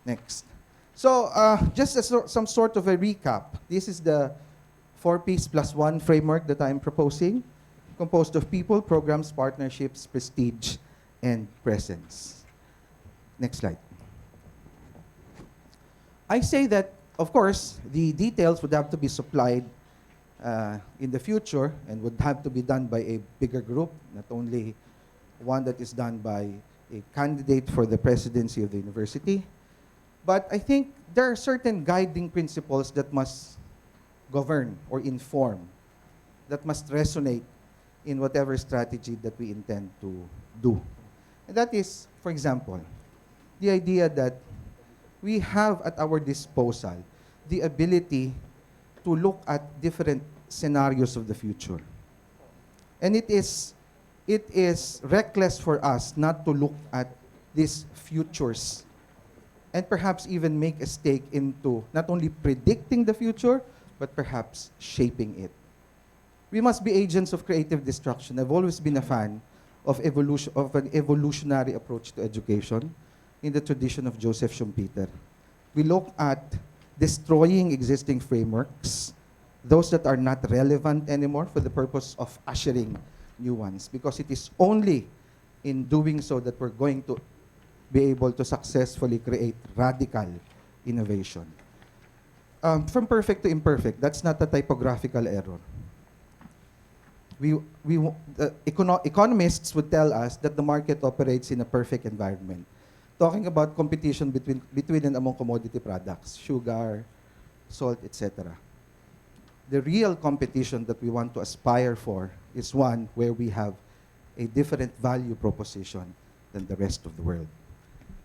Next. So, just as some sort of a recap, this is the 4Ps plus 1 framework that I'm proposing, composed of people, programs, partnerships, prestige, and presence. Next slide. I say that, of course, the details would have to be supplied in the future and would have to be done by a bigger group, not only one that is done by a candidate for the presidency of the university. But I think there are certain guiding principles that must govern or inform, that must resonate in whatever strategy that we intend to do. And that is, for example, the idea that we have at our disposal the ability to look at different scenarios of the future. And it is reckless for us not to look at these futures and perhaps even make a stake into not only predicting the future, but perhaps shaping it. We must be agents of creative destruction. I've always been a fan of an evolutionary approach to education in the tradition of Joseph Schumpeter. We look at destroying existing frameworks, those that are not relevant anymore, for the purpose of ushering new ones, because it is only in doing so that we're going to be able to successfully create radical innovation. From perfect to imperfect, that's not a typographical error. Economists would tell us that the market operates in a perfect environment. Talking about competition between and among commodity products, sugar, salt, etc. The real competition that we want to aspire for is one where we have a different value proposition than the rest of the world.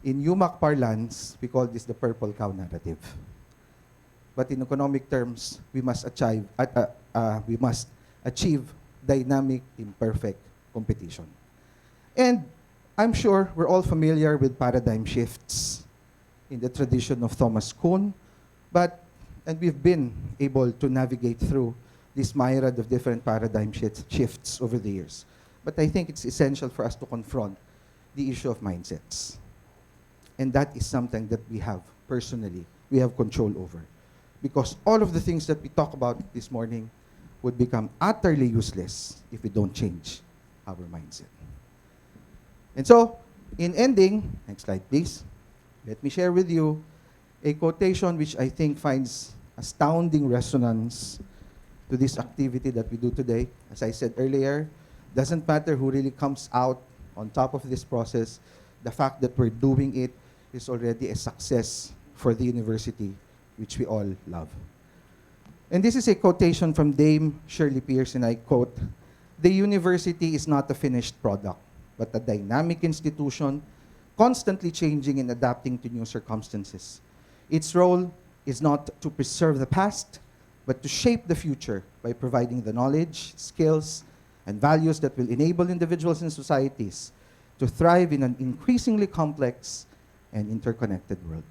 In UMAC parlance, we call this the purple cow narrative. But in economic terms, we must achieve dynamic, imperfect competition. And I'm sure we're all familiar with paradigm shifts in the tradition of Thomas Kuhn, and we've been able to navigate through this myriad of different paradigm shifts over the years. But I think it's essential for us to confront the issue of mindsets. And that is something that we have personally, we have control over. Because all of the things that we talk about this morning would become utterly useless if we don't change our mindset. And so, in ending, next slide please, let me share with you a quotation which I think finds astounding resonance to this activity that we do today. As I said earlier, doesn't matter who really comes out on top of this process, the fact that we're doing it is already a success for the university, which we all love. And this is a quotation from Dame Shirley Pierce, and I quote, "The university is not a finished product, but a dynamic institution, constantly changing and adapting to new circumstances. Its role is not to preserve the past, but to shape the future by providing the knowledge, skills, and values that will enable individuals and societies to thrive in an increasingly complex and interconnected world."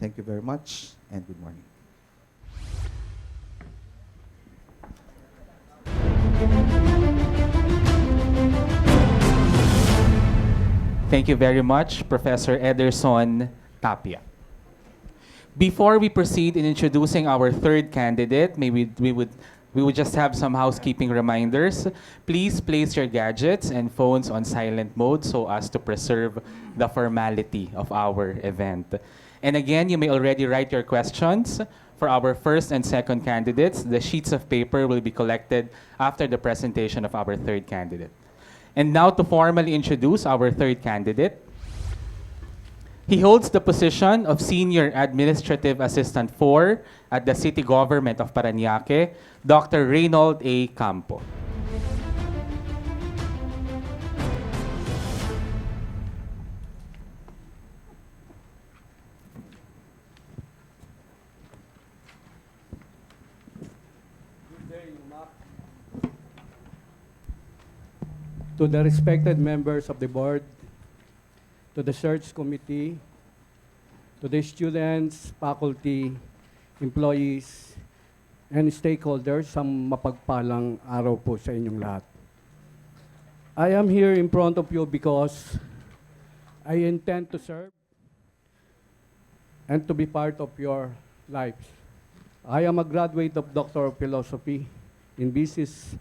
Thank you very much, and good morning. Thank you very much, Professor Ederson Tapia. Before we proceed in introducing our third candidate, maybe we would just have some housekeeping reminders. Please place your gadgets and phones on silent mode so as to preserve the formality of our event. And again, you may already write your questions. For our first and second candidates, the sheets of paper will be collected after the presentation of our third candidate. And now to formally introduce our third candidate. He holds the position of Senior Administrative Assistant 4 at the City Government of Parañaque, Dr. Reynold A. Campo. To the respected members of the board, to the search committee, to the students, faculty, employees, and stakeholders, isang mapagpalang araw po sa inyong lahat. I am here in front of you because I intend to serve and to be part of your lives. I am a graduate of Doctor of Philosophy in Business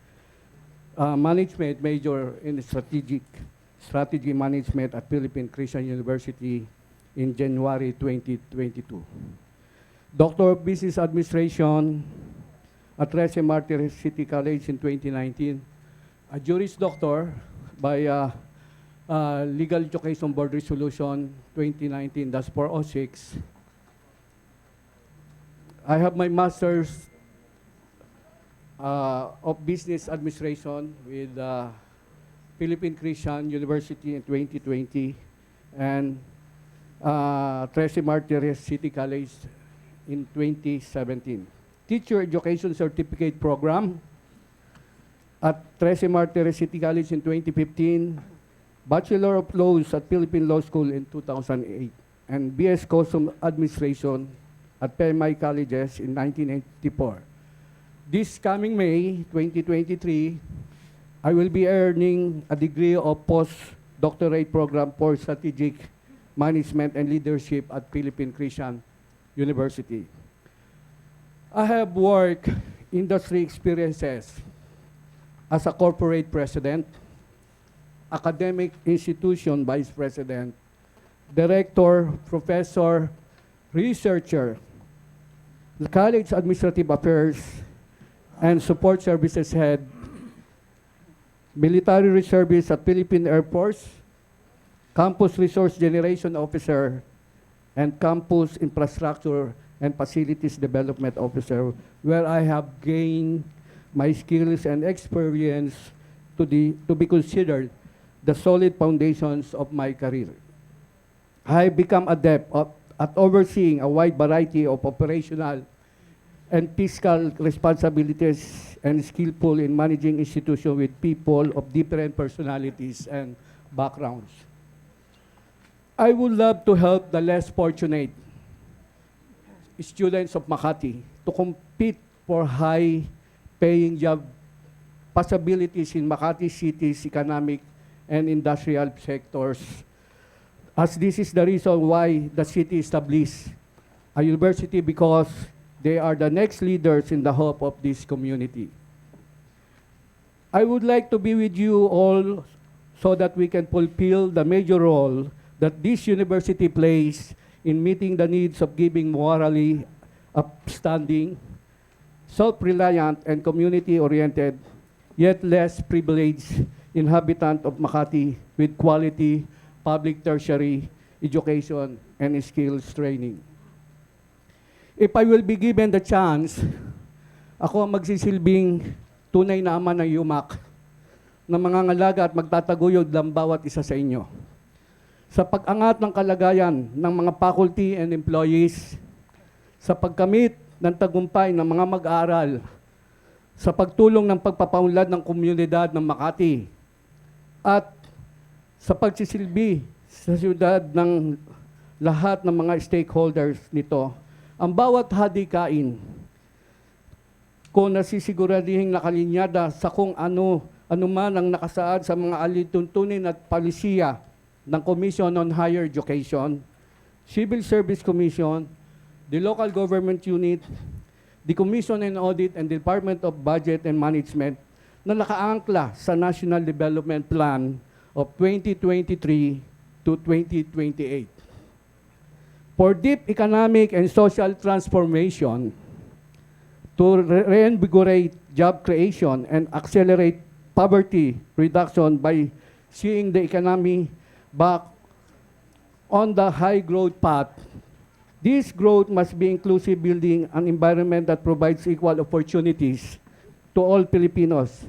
Management, major in Strategy Management at Philippine Christian University in January 2022. Doctor of Business Administration at Trece Martires City College in 2019, a Juris Doctor by Legal Education Board Resolution 2019-406. I have my Master's of Business Administration with Philippine Christian University in 2020 and Trece Martires City College in 2017. Teacher Education Certificate Program at Trece Martires City College in 2015, Bachelor of Laws at Philippine Law School in 2008, and BS Custom Administration at PMI Colleges in 1984. This coming May 2023, I will be earning a degree of postdoctorate program for strategic management and leadership at Philippine Christian University. I have work industry experiences as a corporate president, academic institution vice president, director, professor, researcher, college administrative affairs, and support services head, military reservist at Philippine Air Force, campus resource generation officer, and campus infrastructure and facilities development officer, where I have gained my skills and experience to be considered the solid foundations of my career. I become adept at overseeing a wide variety of operational and fiscal responsibilities and skillful in managing institutions with people of different personalities and backgrounds. I would love to help the less fortunate students of Makati to compete for high-paying job possibilities in Makati City's economic and industrial sectors, as this is the reason why the city established a university, because they are the next leaders in the hope of this community. I would like to be with you all so that we can fulfill the major role that this university plays in meeting the needs of giving morally upstanding, self-reliant, and community-oriented, yet less privileged inhabitant of Makati with quality public tertiary education and skills training. If I will be given the chance, ako ang magsisilbing tunay na ama ng yumak na mangangalaga at magtataguyod ng bawat isa sa inyo. Sa pag-angat ng kalagayan ng mga faculty and employees, sa pagkamit ng tagumpay ng mga mag-aaral, sa pagtulong ng pagpapaunlad ng komunidad ng Makati, at sa pagsisilbi sa siyudad ng lahat ng mga stakeholders nito, ang bawat hadikain ko nasisiguraduhin nakalinyada sa kung ano man ang nakasaad sa mga alituntunin at palisiya ng Commission on Higher Education, Civil Service Commission, the Local Government Unit, the Commission on Audit, and Department of Budget and Management na nakaangkla sa National Development Plan of 2023 to 2028. For deep economic and social transformation, to reinvigorate job creation and accelerate poverty reduction by seeing the economy back on the high growth path. This growth must be inclusive, building an environment that provides equal opportunities to all Filipinos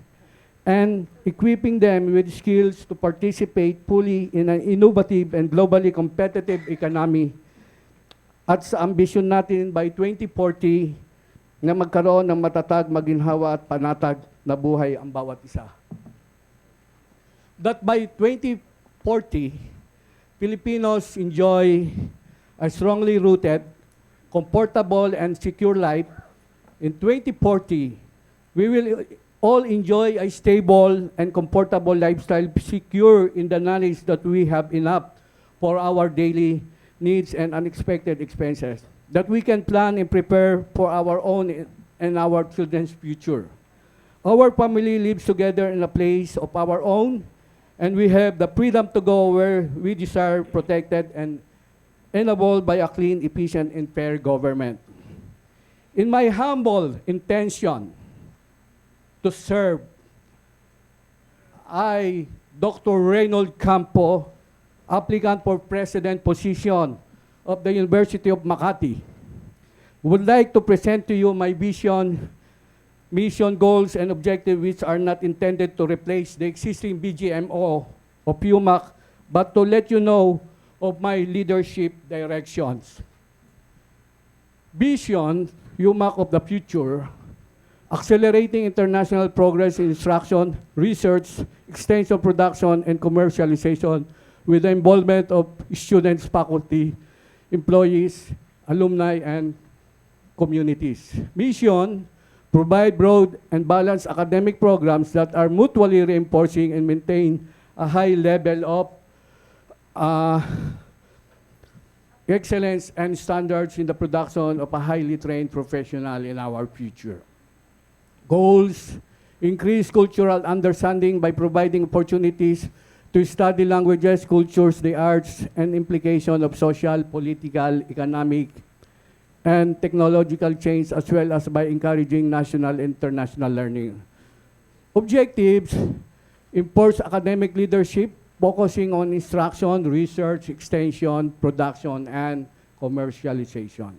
and equipping them with skills to participate fully in an innovative and globally competitive economy at sa ambisyon natin by 2040 na magkaroon ng matatag, maginhawa at panatag na buhay ang bawat isa. That by 2040, Filipinos enjoy a strongly rooted, comfortable, and secure life. In 2040, we will all enjoy a stable and comfortable lifestyle, secure in the knowledge that we have enough for our daily needs and unexpected expenses, that we can plan and prepare for our own and our children's future. Our family lives together in a place of our own, and we have the freedom to go where we desire, protected and enabled by a clean, efficient, and fair government. In my humble intention to serve. I, Dr. Reynold Campo, applicant for president position of the University of Makati, would like to present to you my vision, mission, goals, and objectives which are not intended to replace the existing BGMO of UMAC, but to let you know of my leadership directions. Vision, UMAC of the future, accelerating international progress in instruction, research, extension, production, and commercialization with the involvement of students, faculty, employees, alumni, and communities. Mission, provide broad and balanced academic programs that are mutually reinforcing and maintain a high level of excellence and standards in the production of a highly trained professional in our future. Goals, increase cultural understanding by providing opportunities to study languages, cultures, the arts, and implication of social, political, economic, and technological change, as well as by encouraging national and international learning. Objectives, enforce academic leadership, focusing on instruction, research, extension, production, and commercialization.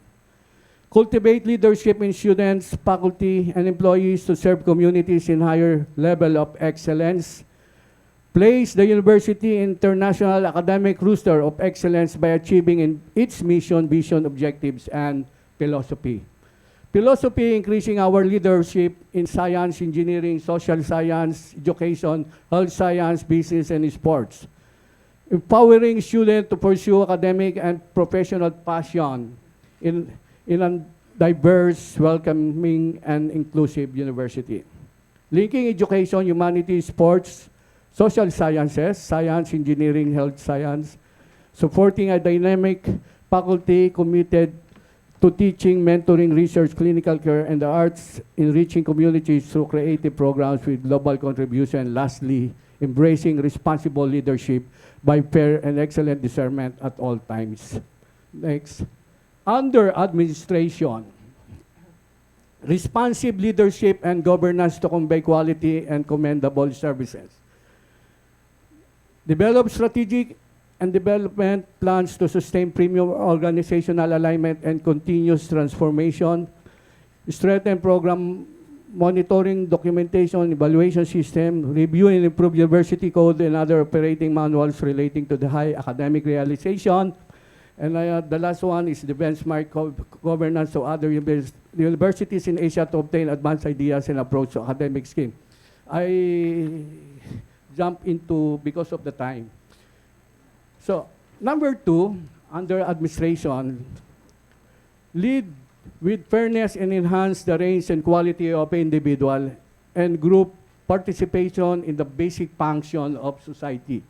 Cultivate leadership in students, faculty, and employees to serve communities in higher level of excellence. Place the university in international academic roster of excellence by achieving in its mission, vision, objectives, and philosophy. Philosophy, increasing our leadership in science, engineering, social science, education, health science, business, and sports. Empowering students to pursue academic and professional passion in a diverse, welcoming, and inclusive university. Linking education, humanities, sports, social sciences, science, engineering, health science, supporting a dynamic faculty committed to teaching, mentoring, research, clinical care, and the arts, enriching communities through creative programs with global contribution. Lastly, embracing responsible leadership by fair and excellent discernment at all times. Next. Under administration, responsive leadership and governance to convey quality and commendable services. Develop strategic and development plans to sustain premium organizational alignment and continuous transformation. Strengthen program monitoring, documentation, evaluation system, review and improve university code and other operating manuals relating to the high academic realization. And the last one is the benchmark governance of other universities in Asia to obtain advanced ideas and approach to academic scheme. I jump into because of the time. So, number 2, under administration, lead with fairness and enhance the range and quality of individual and group participation in the basic function of society.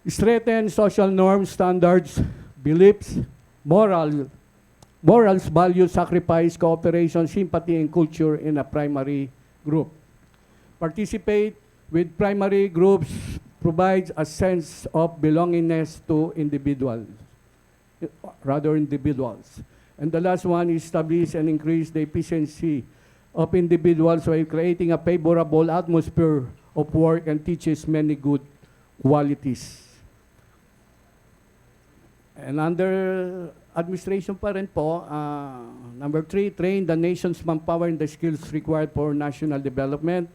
Strengthen social norms, standards, beliefs, morals, values, sacrifice, cooperation, sympathy, and culture in a primary group. Participate with primary groups provides a sense of belongingness to individuals. And the last one is establish and increase the efficiency of individuals by creating a favorable atmosphere of work and teaches many good qualities. And under administration pa rin po, number 3, train the nation's manpower in the skills required for national development.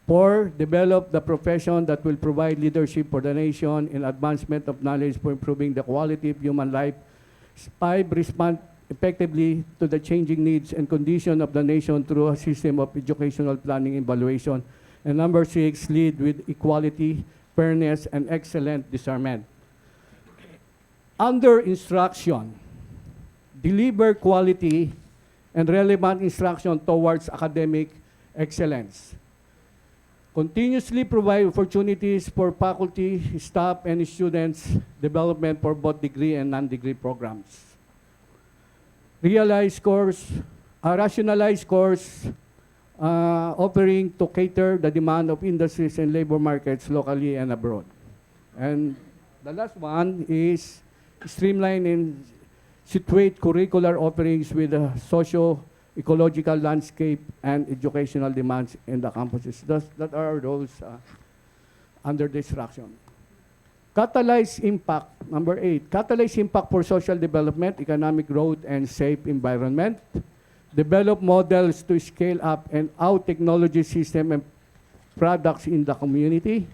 4, develop the profession that will provide leadership for the nation in advancement of knowledge for improving the quality of human life. 5, respond effectively to the changing needs and condition of the nation through a system of educational planning and evaluation. And number 6, lead with equality, fairness, and excellent discernment. Under instruction, deliver quality and relevant instruction towards academic excellence. Continuously provide opportunities for faculty, staff, and students development for both degree and non-degree programs. Rationalize course offering to cater the demand of industries and labor markets locally and abroad. And the last one is streamline and situate curricular offerings with ecological landscape, and educational demands in the campuses. That are those under destruction. Catalyze impact, number 8. Catalyze impact for social development, economic growth, and safe environment. Develop models to scale up and out technology system and products in the community.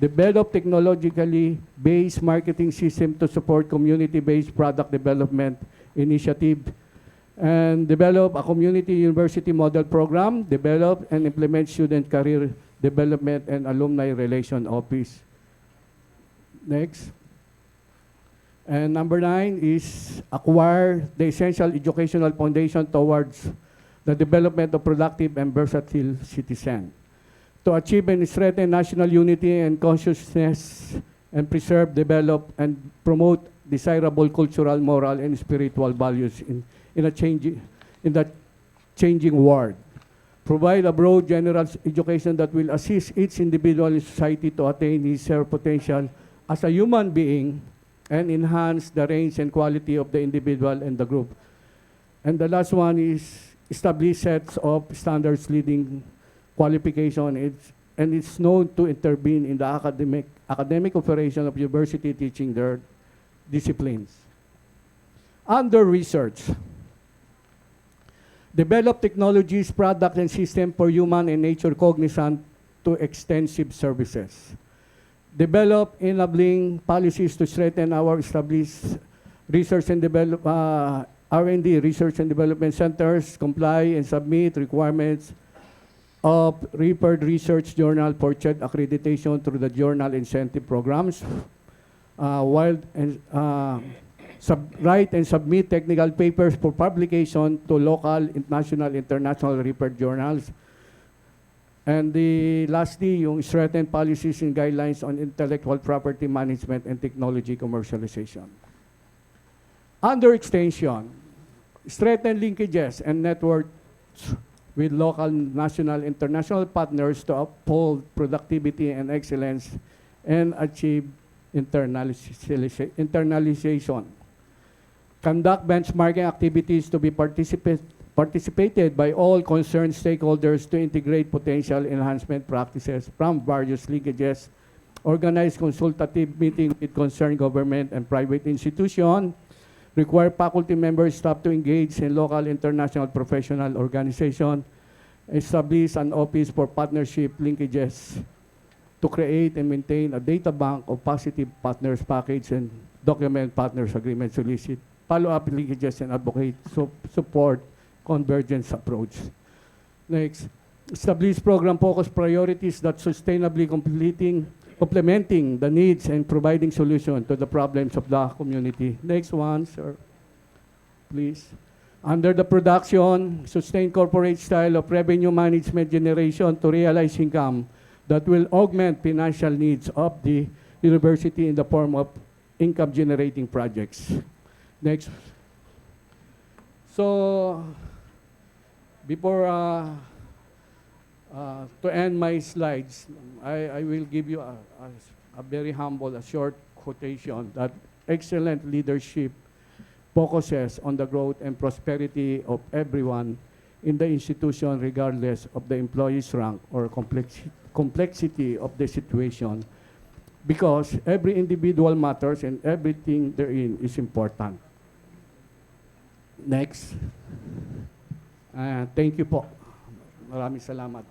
Develop technologically based marketing system to support community-based product development initiative. And develop a community university model program. Develop and implement student career development and alumni relation office. Next. And number 9 is acquire the essential educational foundation towards the development of productive and versatile citizen. To achieve and strengthen national unity and consciousness and preserve, develop, and promote desirable cultural, moral, and spiritual values in the changing world. Provide a broad general education that will assist each individual in society to attain his or her potential as a human being and enhance the range and quality of the individual and the group. And the last one is establish sets of standards leading qualification. It's known to intervene in the academic operation of university teaching their disciplines. Under research, develop technologies, product, and system for human and nature cognizant to extensive services. Develop enabling policies to strengthen our established research and R&D, research and development centers, comply and submit requirements of referred research journal for CHED accreditation through the journal incentive programs, write and submit technical papers for publication to local, national, international referred journals. And lastly, yung strengthen policies and guidelines on intellectual property management and technology commercialization. Under extension, strengthen linkages and networks with local, national, international partners to uphold productivity and excellence and achieve internalization. Conduct benchmarking activities to be participated by all concerned stakeholders to integrate potential enhancement practices from various linkages. Organize consultative meetings with concerned government and private institutions. Require faculty members, staff to engage in local, international, professional organizations. Establish an office for partnership linkages to create and maintain a data bank of positive partners package and document partners agreement solicit. Follow-up linkages and advocate support convergence approach. Next, establish program-focused priorities that sustainably complementing the needs and providing solution to the problems of the community. Next one, sir, please. Under the production, sustain corporate style of revenue management generation to realize income that will augment financial needs of the university in the form of income-generating projects. Next. So, before to end my slides, I will give you a very humble, a short quotation that excellent leadership focuses on the growth and prosperity of everyone in the institution regardless of the employee's rank or complexity of the situation, because every individual matters and everything therein is important. Next. Thank you po. Maraming salamat.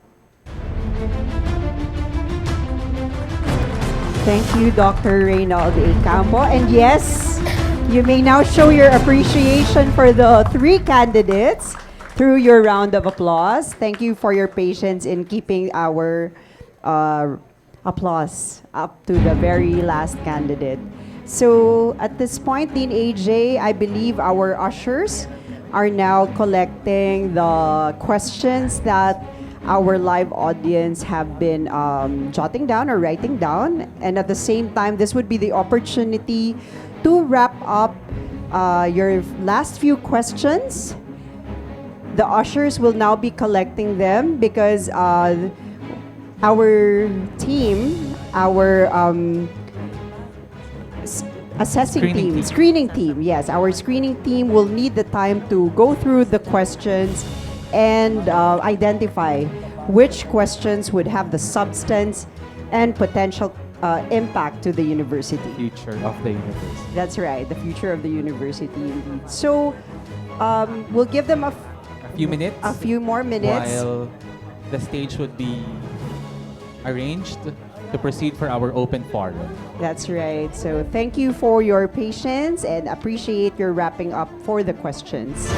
Thank you, Dr. Reynald A. Campo. And yes, you may now show your appreciation for the 3 candidates through your round of applause. Thank you for your patience in keeping our applause up to the very last candidate. So at this point, Dean AJ, I believe our ushers are now collecting the questions that our live audience have been jotting down or writing down. And at the same time, this would be the opportunity to wrap up your last few questions. The ushers will now be collecting them because our team, our screening team, yes, our screening team will need the time to go through the questions and identify which questions would have the substance and potential impact to the university. Future of the university. That's right, the future of the university indeed. So we'll give them A few minutes. a few more minutes. While the stage would be arranged to proceed for our open forum. That's right. So thank you for your patience and appreciate your wrapping up for the questions.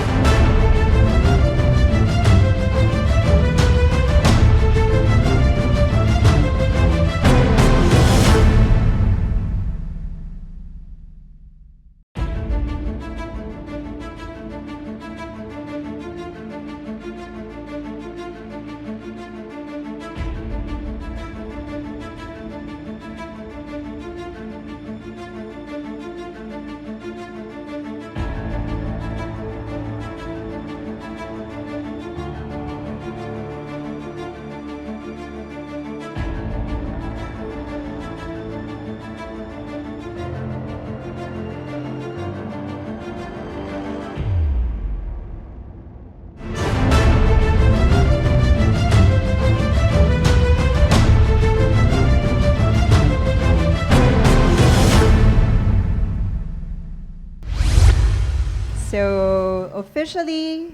So officially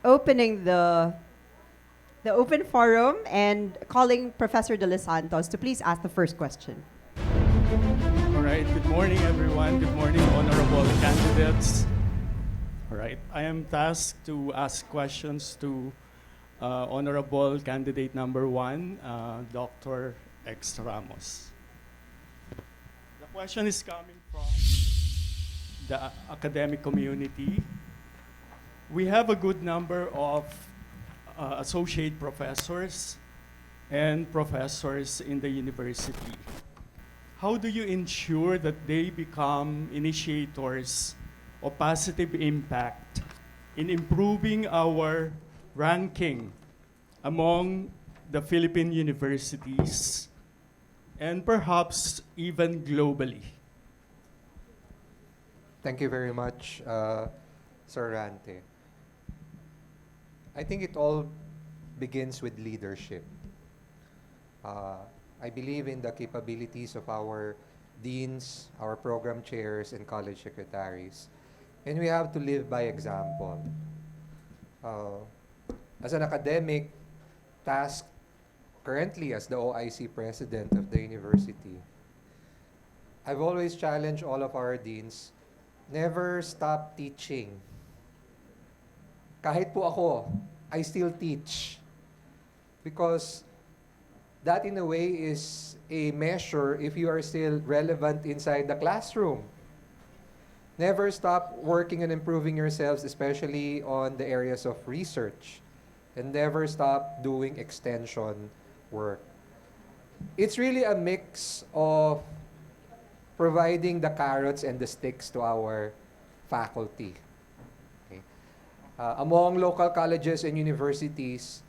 opening the open forum and calling Professor De Los Santos to please ask the first question. All right, good morning, everyone. Good morning, honorable candidates. All right, I am tasked to ask questions to honorable candidate number 1, Dr. X. Ramos. The question is coming from the academic community. We have a good number of associate professors and professors in the university. How do you ensure that they become initiators of positive impact in improving our ranking among the Philippine universities and perhaps even globally? Thank you very much, Sir Rante. I think it all begins with leadership. I believe in the capabilities of our deans, our program chairs, and college secretaries. And we have to live by example. As an academic tasked currently as the OIC president of the university, I've always challenged all of our deans, never stop teaching. Kahit po ako, I still teach. Because that in a way is a measure if you are still relevant inside the classroom. Never stop working and improving yourselves, especially on the areas of research. And never stop doing extension work. It's really a mix of providing the carrots and the sticks to our faculty. Okay. Among local colleges and universities,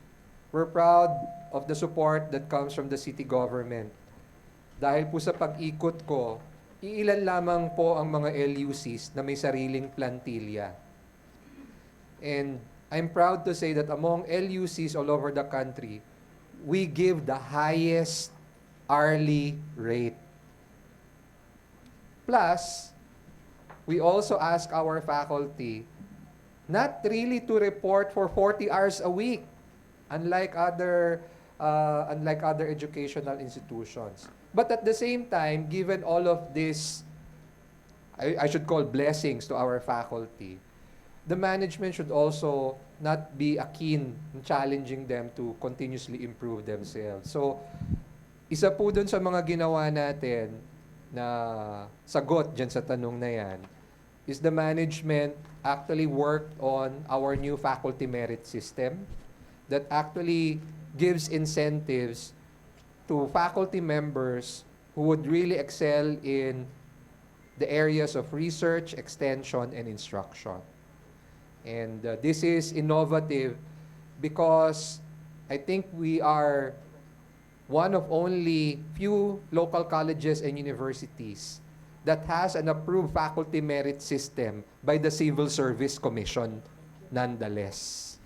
we're proud of the support that comes from the city government. Dahil po sa pag-ikot ko, iilan lamang po ang mga LUCs na may sariling plantilla. And I'm proud to say that among LUCs all over the country, we give the highest hourly rate. Plus, we also ask our faculty not really to report for 40 hours a week, unlike other educational institutions. But at the same time, given all of this, I should call blessings to our faculty, the management should also not be keen in challenging them to continuously improve themselves. So, isa po dun sa mga ginawa natin na sagot dyan sa tanong na yan is the management actually worked on our new faculty merit system that actually gives incentives to faculty members who would really excel in the areas of research, extension, and instruction. And this is innovative because I think we are one of only few local colleges and universities that has an approved faculty merit system by the Civil Service Commission nonetheless.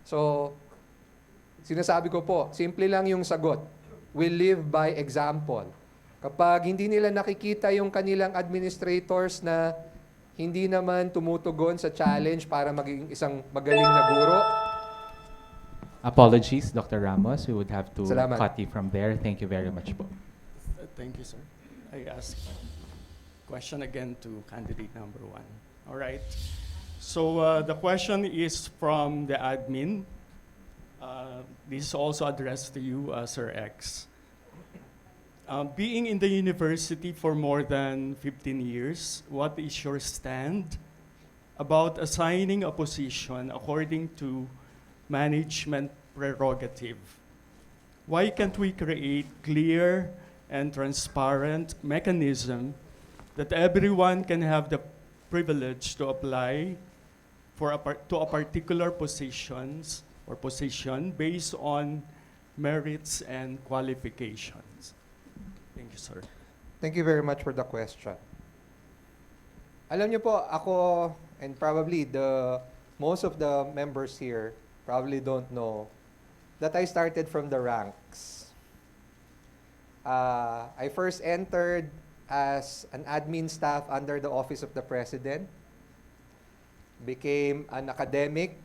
So, sinasabi ko po, simple lang yung sagot. We live by example. Kapag hindi nila nakikita yung kanilang administrators na hindi naman tumutugon sa challenge para maging isang magaling na guro, Apologies, Dr. Ramos. We would have to Salamat. cut you from there. Thank you very much po. Thank you, sir. I ask question again to candidate number 1. All right. So the question is from the admin. This is also addressed to you, Sir X. Being in the university for more than 15 years, what is your stand about assigning a position according to management prerogative? Why can't we create clear and transparent mechanism that everyone can have the privilege to apply for to a particular positions or position based on merits and qualifications? Thank you, sir. thank you very much for the question. Alam niyo po, ako and probably most of the members here probably don't know that I started from the ranks. I first entered as an admin staff under the Office of the President, became an academic,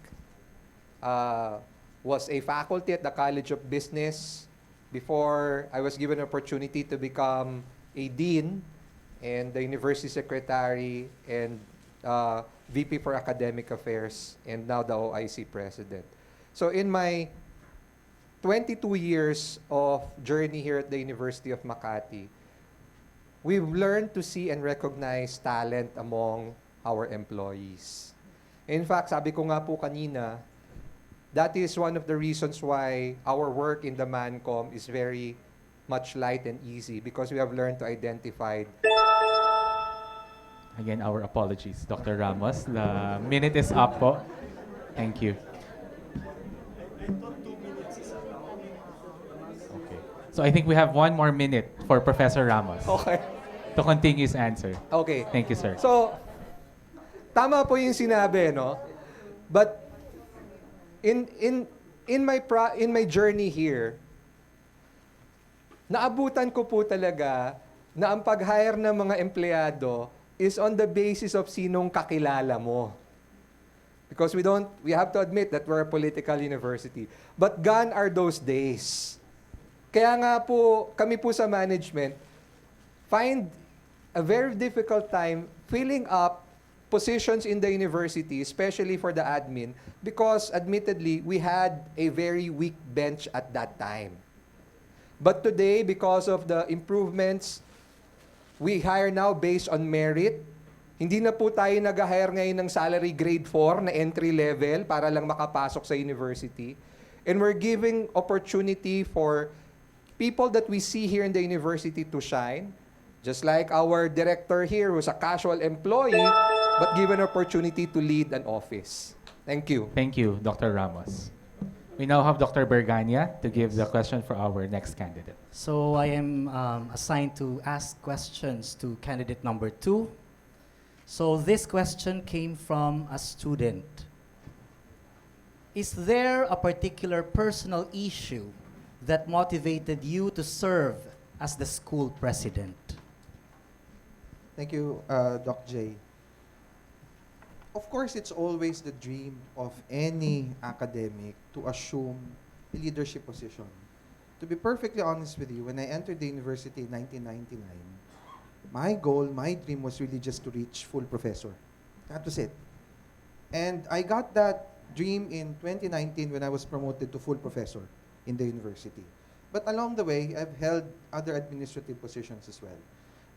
was a faculty at the College of Business before I was given an opportunity to become a dean and the university secretary and VP for Academic Affairs, and now the OIC President. So in my 22 years of journey here at the University of Makati, we've learned to see and recognize talent among our employees. In fact, sabi ko nga po kanina, that is one of the reasons why our work in the MANCOM is very much light and easy, because we have learned to identify. Again, our apologies, Dr. Ramos. The minute is up po. Thank you. Okay. So I think we have 1 more minute for Professor Ramos Okay. to continue his answer. Okay. Thank you, sir. So, tama po yung sinabi, no? But in my journey here, naabutan ko po talaga na ang pag-hire ng mga empleyado is on the basis of sinong kakilala mo. Because we have to admit that we're a political university. But gone are those days. Kaya nga po, kami po sa management, find a very difficult time filling up positions in the university, especially for the admin, because admittedly, we had a very weak bench at that time. But today, because of the improvements, we hire now based on merit. Hindi na po tayo nag-hire ngayon ng salary grade 4 na entry level para lang makapasok sa university. And we're giving opportunity for people that we see here in the university to shine. Just like our director here who's a casual employee but given opportunity to lead an office. Thank you. Thank you, Dr. Ramos. We now have Dr. Bergania to give the question for our next candidate. So I am assigned to ask questions to candidate number 2. So this question came from a student. Is there a particular personal issue that motivated you to serve as the school president? Thank you, Doc J. Of course, it's always the dream of any academic to assume a leadership position. To be perfectly honest with you, when I entered the university in 1999, my goal, my dream was really just to reach full professor. That was it. And I got that dream in 2019 when I was promoted to full professor in the university. But along the way, I've held other administrative positions as well.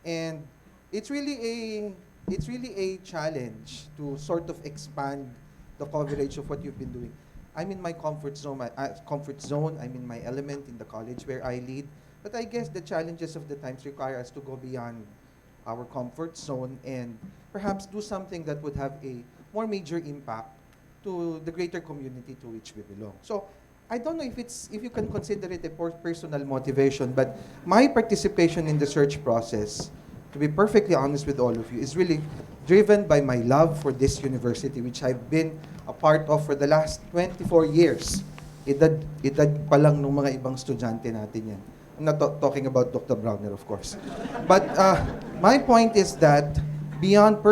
And it's really a challenge to sort of expand the coverage of what you've been doing. I'm in my comfort zone. I'm in my element in the college where I lead. But I guess the challenges of the times require us to go beyond our comfort zone and perhaps do something that would have a more major impact to the greater community to which we belong. So I don't know if you can consider it a personal motivation, but my participation in the search process, to be perfectly honest with all of you, is really driven by my love for this university, which I've been a part of for the last 24 years. Edad pa lang ng mga ibang estudyante natin yan. I'm not talking about Dr. Browner, of course. But my point is that beyond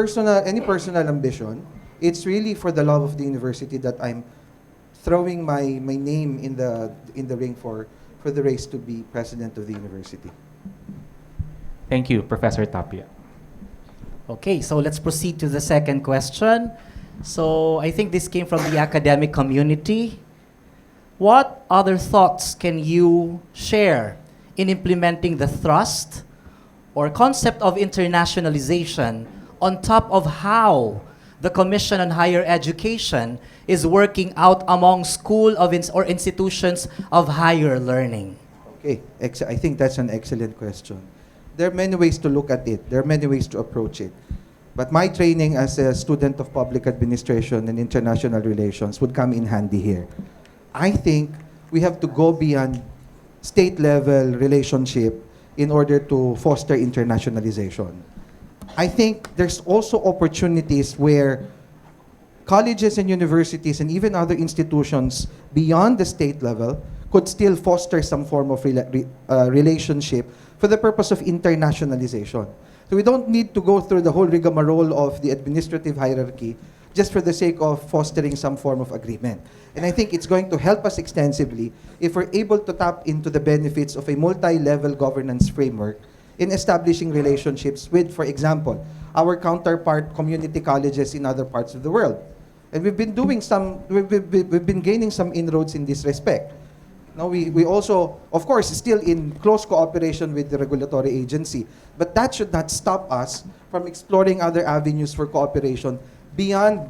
any personal ambition, it's really for the love of the university that I'm throwing my name in the ring for the race to be president of the university. Thank you, Professor Tapia. Okay, so let's proceed to the second question. So I think this came from the academic community. What other thoughts can you share in implementing the thrust or concept of internationalization on top of how the Commission on Higher Education is working out among or institutions of higher learning? Okay, I think that's an excellent question. There are many ways to look at it. There are many ways to approach it. But my training as a student of public administration and international relations would come in handy here. I think we have to go beyond state-level relationship in order to foster internationalization. I think there's also opportunities where colleges and universities and even other institutions beyond the state level could still foster some form of relationship for the purpose of internationalization. So we don't need to go through the whole rigmarole of the administrative hierarchy just for the sake of fostering some form of agreement. And I think it's going to help us extensively if we're able to tap into the benefits of a multi-level governance framework in establishing relationships with, for example, our counterpart community colleges in other parts of the world. And we've been gaining some inroads in this respect. Now, we also, of course, still in close cooperation with the regulatory agency, but that should not stop us from exploring other avenues for cooperation beyond,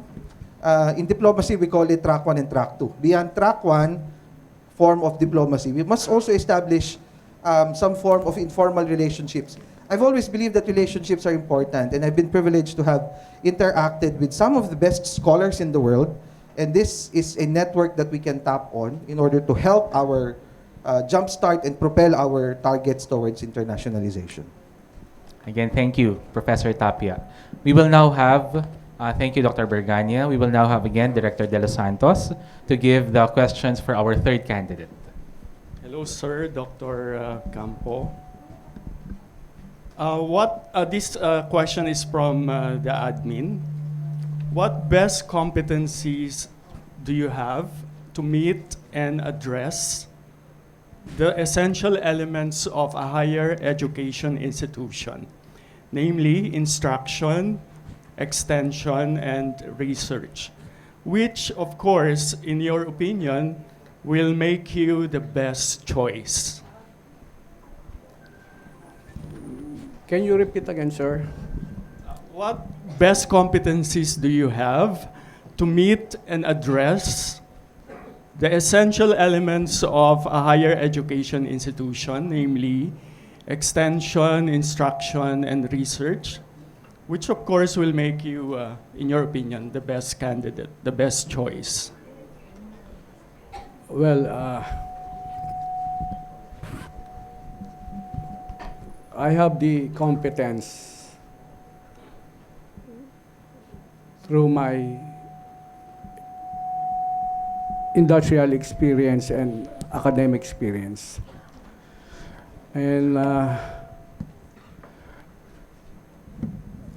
in diplomacy, we call it track 1 and track 2. Beyond track 1 form of diplomacy, we must also establish some form of informal relationships. I've always believed that relationships are important, and I've been privileged to have interacted with some of the best scholars in the world. And this is a network that we can tap on in order to help our jumpstart and propel our targets towards internationalization. Again, thank you, Professor Tapia. We will now have, thank you, Dr. Bergania. We will now have again Director De Los Santos to give the questions for our third candidate. Hello, sir, Dr. Campo. This question is from the admin. What best competencies do you have to meet and address the essential elements of a higher education institution, namely instruction, extension, and research, which, of course, in your opinion, will make you the best choice? Can you repeat again, sir? What best competencies do you have to meet and address the essential elements of a higher education institution, namely extension, instruction, and research, which of course will make you, in your opinion, the best candidate, the best choice? Well, I have the competence through my industrial experience and academic experience. And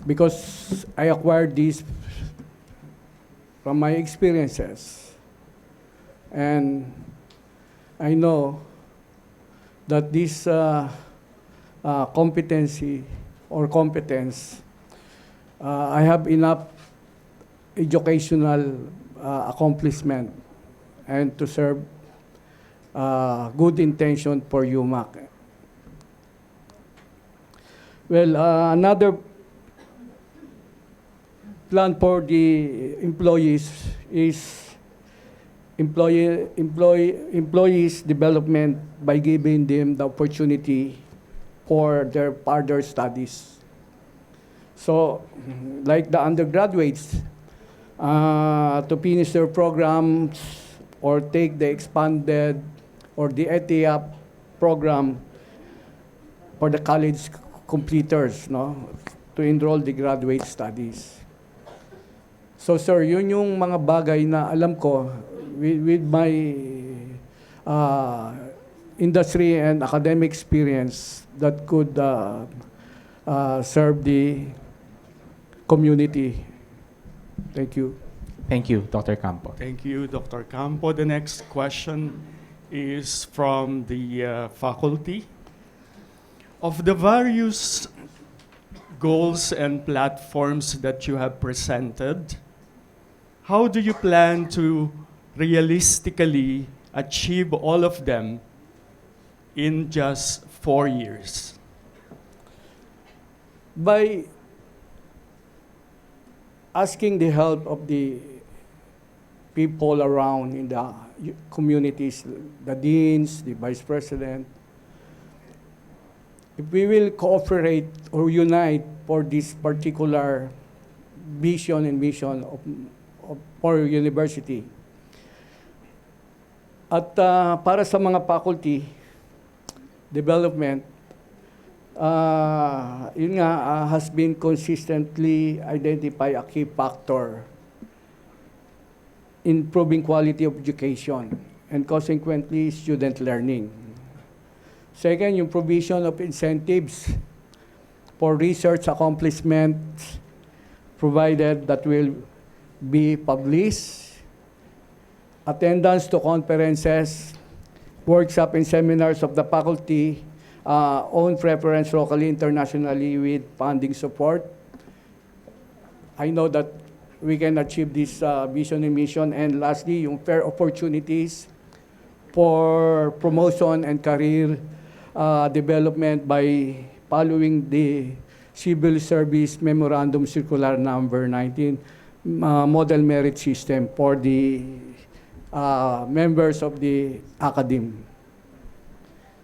because I acquired these from my experiences, and I know that this competency or competence, I have enough educational accomplishment and to serve good intention for UMAC. Well, another plan for the employees is employees development by giving them the opportunity for their further studies. So, like the undergraduates, to finish their programs or take the expanded or the ETIAP program for the college completers, no? to enroll the graduate studies. So sir, yun yung mga bagay na alam ko with my industry and academic experience that could serve the community. Thank you. Thank you, Dr. Campo. Thank you, Dr. Campo. The next question is from the faculty. Of the various goals and platforms that you have presented, how do you plan to realistically achieve all of them in just 4 years? By asking the help of the people around in the communities, the deans, the vice president, if we will cooperate or unite for this particular vision and mission for university. At para sa mga faculty development, yun nga, has been consistently identified a key factor in improving quality of education and consequently student learning. Second, yung provision of incentives for research accomplishments provided that will be published, attendance to conferences, workshops and seminars of the faculty, own preference locally, internationally with funding support. I know that we can achieve this vision and mission. And lastly, yung fair opportunities for promotion and career development by following the Civil Service Memorandum Circular Number 19 model merit system for the members of the academy.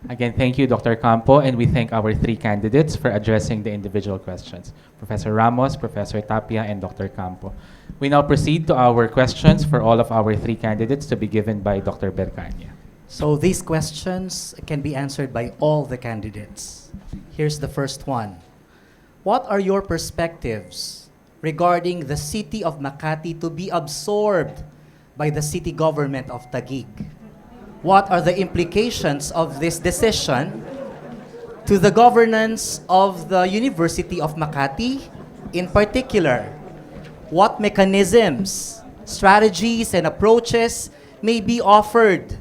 Again, thank you, Dr. Campo, and we thank our 3 candidates for addressing the individual questions, Professor Ramos, Professor Tapia, and Dr. Campo. We now proceed to our questions for all of our 3 candidates to be given by Dr. Bercania. So these questions can be answered by all the candidates. Here's the first one. What are your perspectives regarding the city of Makati to be absorbed by the city government of Taguig? What are the implications of this decision to the governance of the University of Makati? In particular, what mechanisms, strategies, and approaches may be offered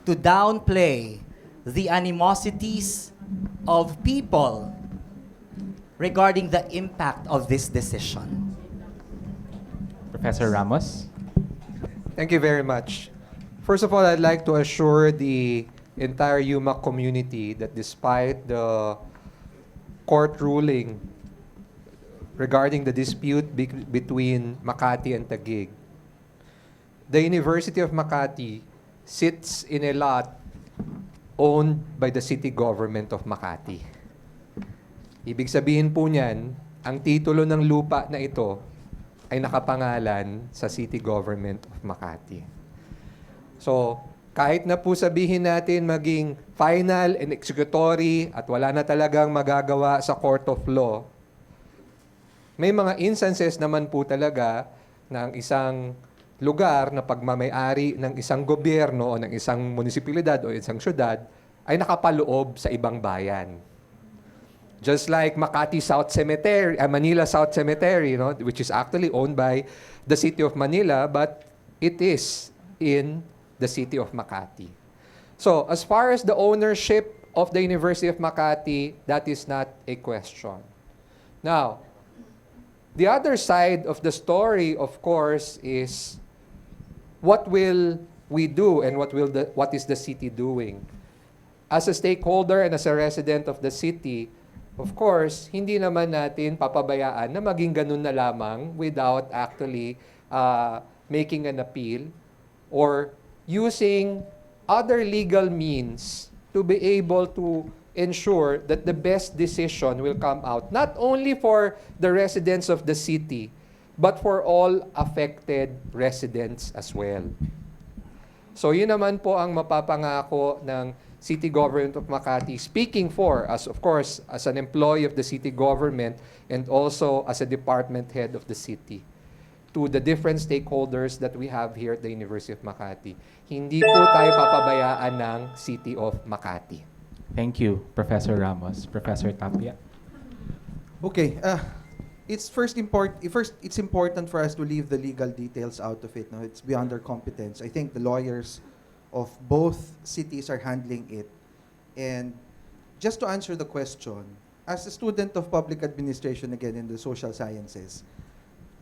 to downplay the animosities of people regarding the impact of this decision? Professor Ramos. Thank you very much. First of all, I'd like to assure the entire UMAC community that despite the court ruling regarding the dispute between Makati and Taguig, the University of Makati sits in a lot owned by the city government of Makati. Ibig sabihin po niyan, ang titulo ng lupa na ito ay nakapangalan sa city government of Makati. So, kahit na po sabihin natin maging final and executory at wala na talagang magagawa sa court of law, may mga instances naman po talaga ng isang lugar na pagmamay-ari ng isang gobyerno o ng isang munisipalidad o isang syudad ay nakapaloob sa ibang bayan. Just like Makati South Cemetery, Manila South Cemetery, which is actually owned by the city of Manila, but it is in the city of Makati. So, as far as the ownership of the University of Makati, that is not a question. Now, the other side of the story, of course, is what will we do and what is the city doing? As a stakeholder and as a resident of the city, of course, hindi naman natin papabayaan na maging ganun na lamang without actually making an appeal or using other legal means to be able to ensure that the best decision will come out, not only for the residents of the city, but for all affected residents as well. So yun naman po ang mapapangako ng City Government of Makati, speaking for, as of course, as an employee of the city government and also as a department head of the city, to the different stakeholders that we have here at the University of Makati. Hindi po tayo papabayaan ng City of Makati. Thank you, Professor Ramos. Professor Tapia. Okay. It's important for us to leave the legal details out of it. No, it's beyond our competence. I think the lawyers of both cities are handling it. And just to answer the question, as a student of public administration, again, in the social sciences,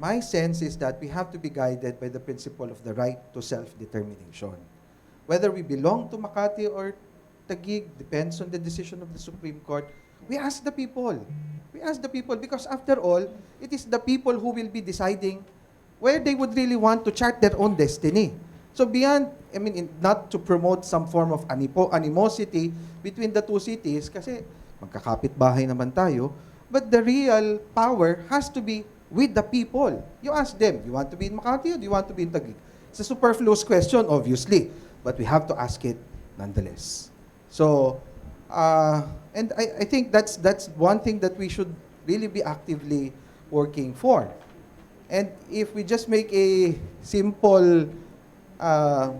my sense is that we have to be guided by the principle of the right to self-determination. Whether we belong to Makati or Taguig depends on the decision of the Supreme Court. We ask the people. We ask the people because after all, it is the people who will be deciding where they would really want to chart their own destiny. So beyond, not to promote some form of animosity between the two cities, kasi magkakapit-bahay naman tayo, but the real power has to be with the people. You ask them, you want to be in Makati or do you want to be in Taguig? It's a superfluous question, obviously, but we have to ask it nonetheless. So, and I think that's one thing that we should really be actively working for. And if we just make a simple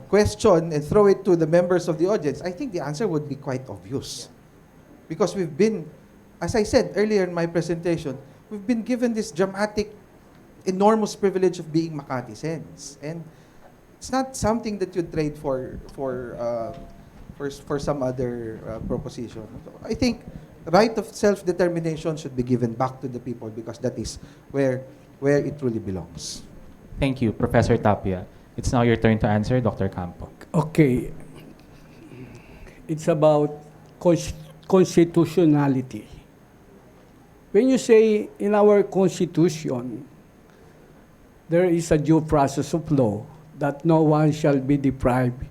question and throw it to the members of the audience, I think the answer would be quite obvious. Because we've been, as I said earlier in my presentation, we've been given this dramatic, enormous privilege of being Makati-sens. And it's not something that you trade for some other proposition. So I think right of self-determination should be given back to the people because that is where it truly belongs. Thank you, Professor Tapia. It's now your turn to answer, Dr. Campo. Okay. It's about constitutionality. When you say in our Constitution, there is a due process of law that no one shall be deprived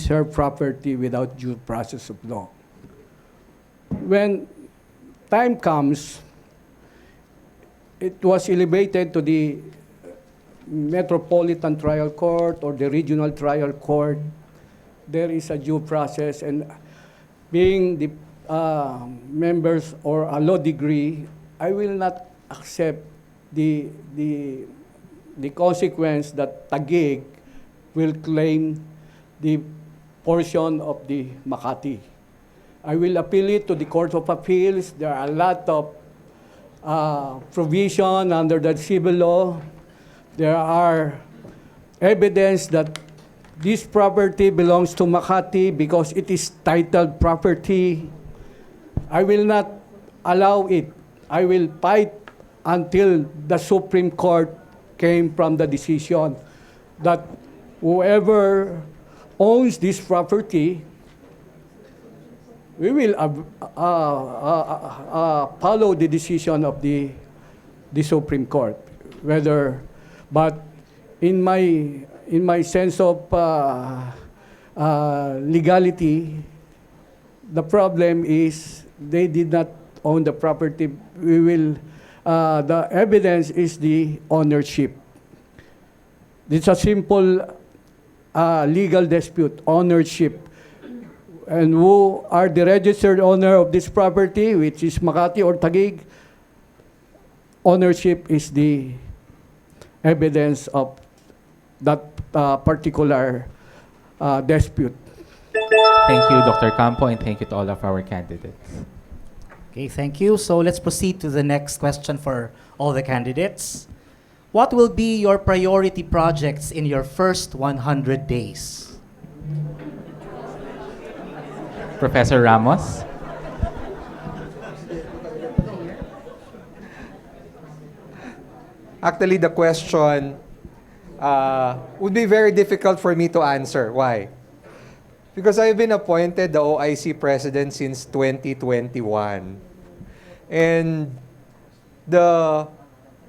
her property without due process of law. When time comes, it was elevated to the Metropolitan Trial Court or the Regional Trial Court. There is a due process, and being the members or a law degree, I will not accept the consequence that Taguig will claim the portion of the Makati. I will appeal it to the Court of Appeals. There are a lot of provision under the civil law. There are evidence that this property belongs to Makati because it is titled property. I will not allow it. I will fight until the Supreme Court came from the decision that whoever owns this property, we will follow the decision of the Supreme Court. But in my sense of legality, the problem is they did not own the property. The evidence is the ownership. It's a simple legal dispute, ownership. And who are the registered owner of this property, which is Makati or Taguig? Ownership is the evidence of that particular dispute. Thank you, Dr. Campo, and thank you to all of our candidates. Okay, thank you. So let's proceed to the next question for all the candidates. What will be your priority projects in your first 100 days? Professor Ramos. Actually, the question would be very difficult for me to answer. Why? Because I've been appointed the OIC president since 2021. And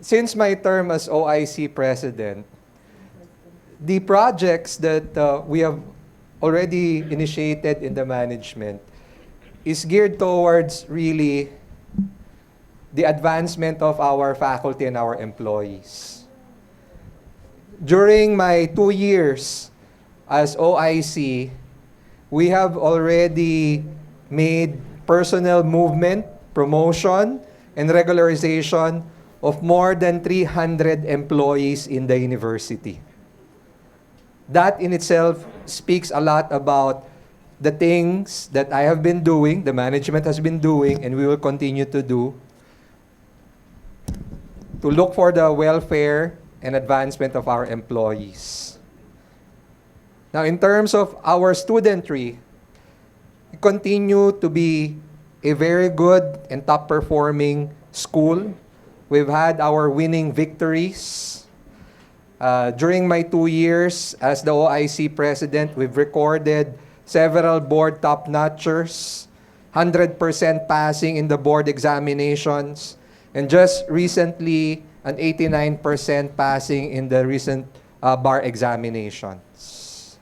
since my term as OIC president, the projects that we have already initiated in the management is geared towards really the advancement of our faculty and our employees. During my 2 years as OIC, we have already made personnel movement, promotion, and regularization of more than 300 employees in the university. That in itself speaks a lot about the things that I have been doing, the management has been doing, and we will continue to do to look for the welfare and advancement of our employees. Now, in terms of our studentry, we continue to be a very good and top-performing school. We've had our winning victories. During my 2 years as the OIC president, we've recorded several board top-notchers, 100% passing in the board examinations, and just recently, an 89% passing in the recent bar examinations.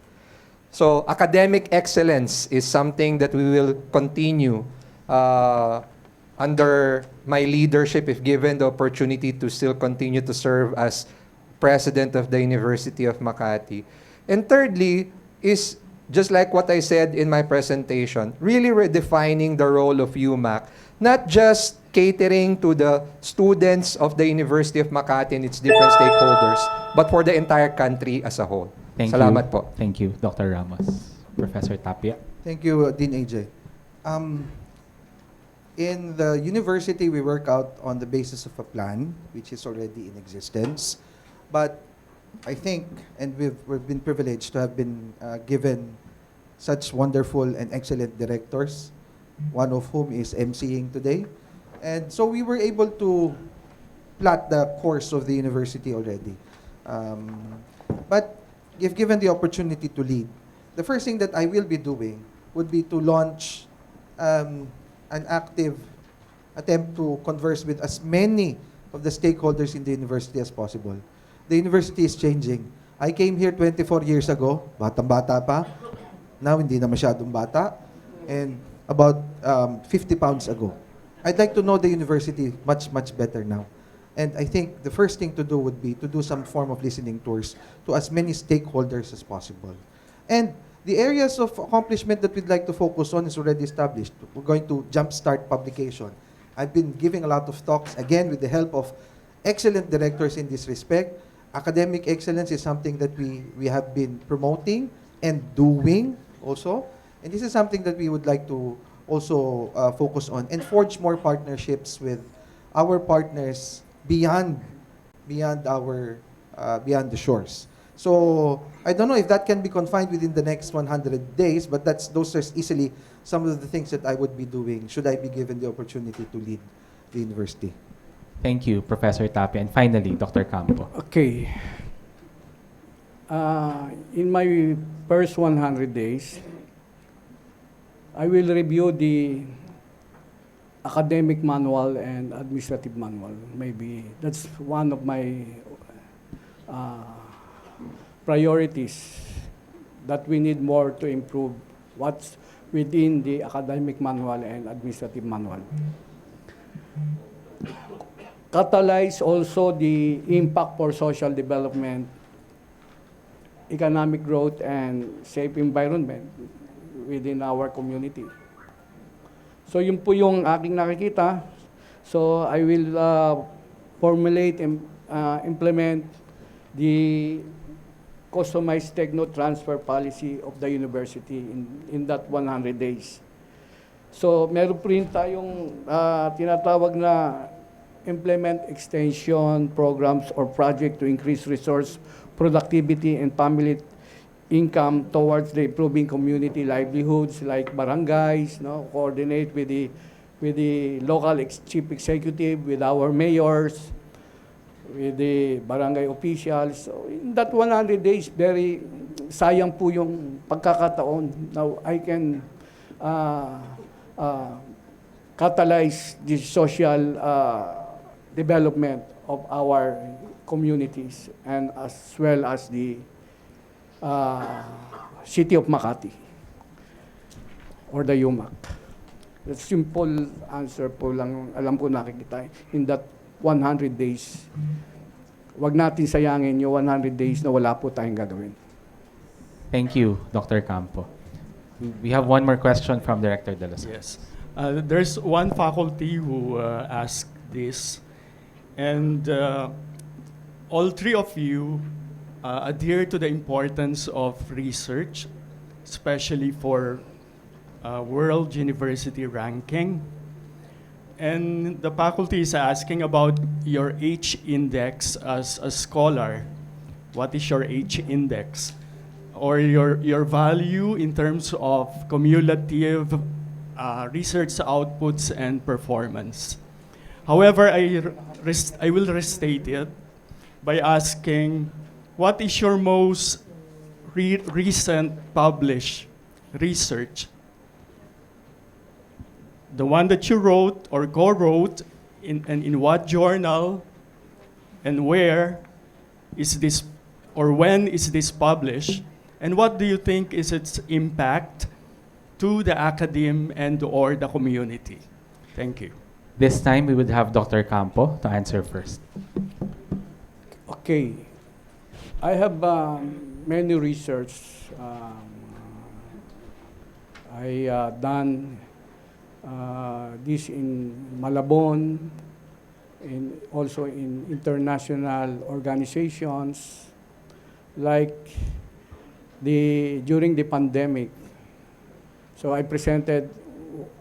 So academic excellence is something that we will continue under my leadership if given the opportunity to still continue to serve as president of the University of Makati. And thirdly is, just like what I said in my presentation, really redefining the role of UMAC, not just catering to the students of the University of Makati and its different stakeholders, but for the entire country as a whole. Thank Salamat you. po. Thank you, Dr. Ramos. Professor Tapia. Thank you, Dean AJ. In the university, we work out on the basis of a plan, which is already in existence. But I think, and we've been privileged to have been given such wonderful and excellent directors, one of whom is emceeing today. And so we were able to plot the course of the university already. But if given the opportunity to lead, the first thing that I will be doing would be to launch an active attempt to converse with as many of the stakeholders in the university as possible. The university is changing. I came here 24 years ago, batang-bata pa. Now, hindi na masyadong bata. And about 50 pounds ago. I'd like to know the university much, much better now. And I think the first thing to do would be to do some form of listening tours to as many stakeholders as possible. And the areas of accomplishment that we'd like to focus on is already established. We're going to jumpstart publication. I've been giving a lot of talks, again, with the help of excellent directors in this respect. Academic excellence is something that we have been promoting and doing also. And this is something that we would like to also focus on and forge more partnerships with our partners beyond the shores. So I don't know if that can be confined within the next 100 days, but those are easily some of the things that I would be doing should I be given the opportunity to lead the university. Thank you, Professor Tapia. And finally, Dr. Campo. Okay. In my first 100 days, I will review the academic manual and administrative manual. Maybe that's one of my priorities that we need more to improve what's within the academic manual and administrative manual. Catalyze also the impact for social development, economic growth, and safe environment within our community. So yun po yung aking nakikita. So I will formulate and implement the customized techno transfer policy of the university in that 100 days. So meron po rin tayong tinatawag na implement extension programs or project to increase resource productivity and family income towards the improving community livelihoods like barangays, coordinate with the local chief executive, with our mayors, with the barangay officials. So in that 100 days, very sayang po yung pagkakataon. Now I can catalyze the social development of our communities and as well as the city of Makati or the UMAC. That's simple answer po lang alam ko nakikita in that 100 days. Wag natin sayangin yung 100 days na wala po tayong gagawin. Thank you, Dr. Campo. We have one more question from Director De La Salle. Yes. There's one faculty who asked this, and all three of you adhere to the importance of research, especially for world university ranking. And the faculty is asking about your H index as a scholar. What is your H index? Or your value in terms of cumulative research outputs and performance. However, I will restate it by asking, what is your most recent published research? The one that you wrote or co-wrote, and in what journal, and where is this, or when is this published? And what do you think is its impact to the academe and or the community? Thank you. This time, we would have Dr. Campo to answer first. Okay. I have many research. I done this in Malabon, and also in international organizations, like during the pandemic. So I presented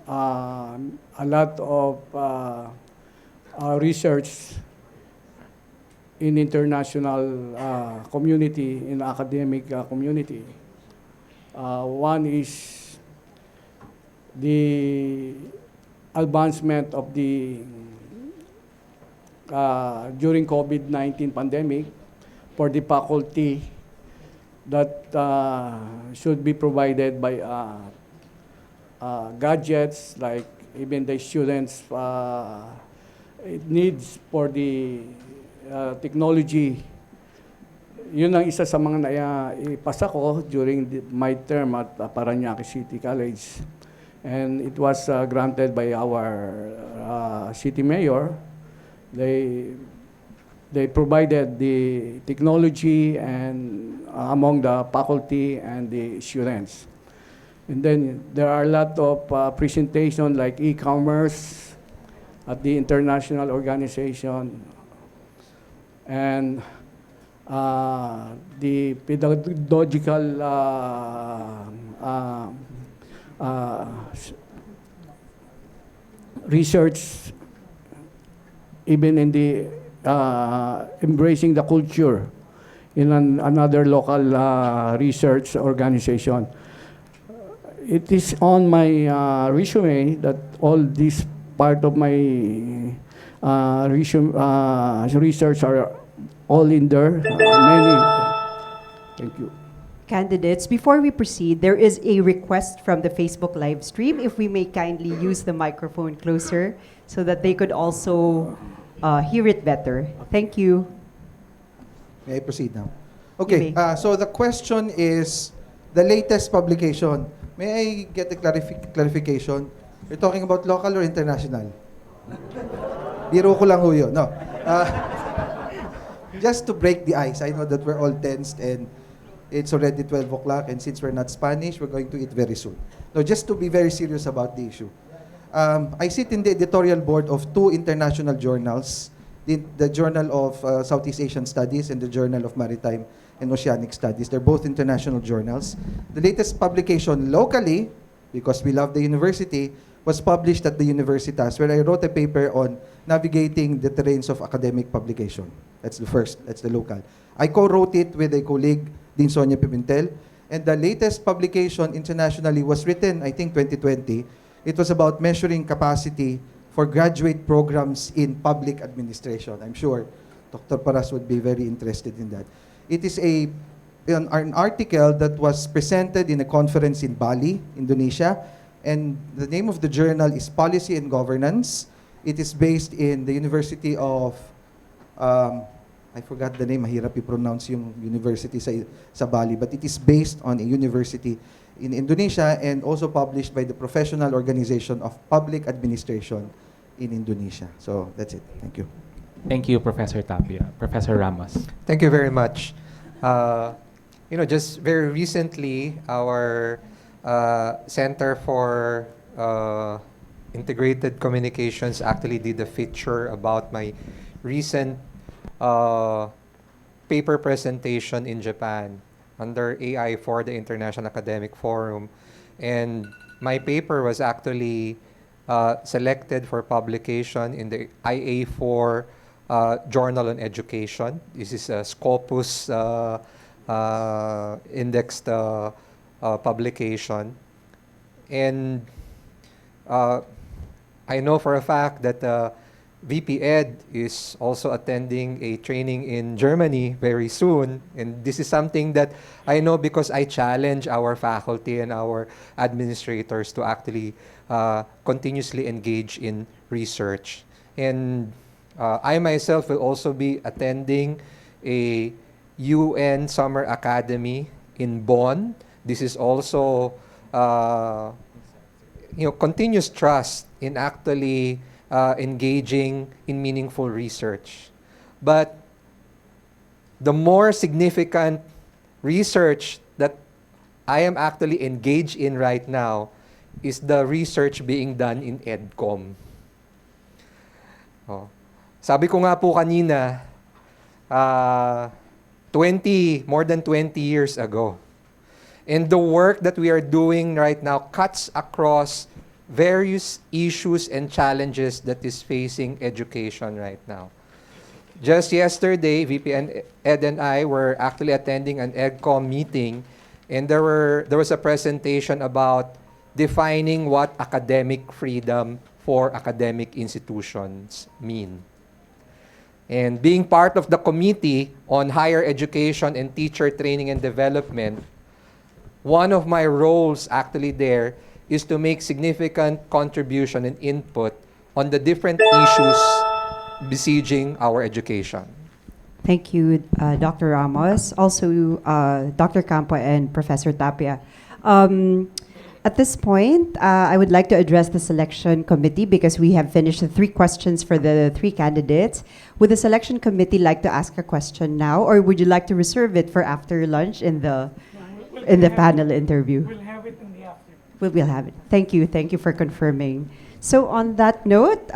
a lot of research in international community, in academic community. One is the advancement of the during COVID-19 pandemic for the faculty that should be provided by gadgets, like even the students it needs for the technology. Yun ang isa sa mga naipasa ko during my term at Parañaque City College. And it was granted by our city mayor. They provided the technology and among the faculty and the students. And then there are a lot of presentation like e-commerce at the international organization, and the pedagogical research, even in the embracing the culture in another local research organization. It is on my resume that all this part of my research are all in there. Many. Thank you. Candidates, before we proceed, there is a request from the Facebook live stream if we may kindly use the microphone closer so that they could also hear it better. Thank you. May I proceed now? You Okay, may. so the question is the latest publication. May I get a clarification? You're talking about local or international? Biro ko lang ho yun. No. Just to break the ice, I know that we're all tensed and it's already 12 o'clock, and since we're not Spanish, we're going to eat very soon. No, just to be very serious about the issue. I sit in the editorial board of two international journals, the Journal of Southeast Asian Studies and the Journal of Maritime and Oceanic Studies. They're both international journals. The latest publication locally, because we love the university, was published at the Universitas, where I wrote a paper on navigating the terrains of academic publication. That's the first, that's the local. I co-wrote it with a colleague, Dean Sonia Pimentel, and the latest publication internationally was written, I think, 2020. It was about measuring capacity for graduate programs in public administration. I'm sure Dr. Paras would be very interested in that. It is an article that was presented in a conference in Bali, Indonesia, and the name of the journal is Policy and Governance. It is based in the University of, I forgot the name, mahirap i-pronounce yung university sa Bali, but it is based on a university in Indonesia and also published by the Professional Organization of Public Administration in Indonesia. So that's it. Thank you. Thank you, Professor Tapia. Professor Ramos. Thank you very much. Just very recently, our Center for Integrated Communications actually did a feature about my recent paper presentation in Japan under AI for the International Academic Forum. And my paper was actually selected for publication in the IA4 Journal on Education. This is a Scopus indexed publication. And I know for a fact that VP Ed is also attending a training in Germany very soon. And this is something that I know because I challenge our faculty and our administrators to actually continuously engage in research. And I myself will also be attending a UN Summer Academy in Bonn. This is also continuous trust in actually engaging in meaningful research. But the more significant research that I am actually engaged in right now is the research being done in EdCom. Oh. Sabi ko nga po kanina, more than 20 years ago. And the work that we are doing right now cuts across various issues and challenges that is facing education right now. Just yesterday, VP Ed and I were actually attending an EdCom meeting, and there was a presentation about defining what academic freedom for academic institutions mean. And being part of the Committee on Higher Education and Teacher Training and Development, one of my roles actually there is to make significant contribution and input on the different issues besieging our education. Thank you, Dr. Ramos. Also, Dr. Campo and Professor Tapia. At this point, I would like to address the selection committee because we have finished the 3 questions for the 3 candidates. Would the selection committee like to ask a question now, or would you like to reserve it for after lunch in the panel interview? We'll have it in the afternoon. We'll have it. Thank you for confirming. So on that note,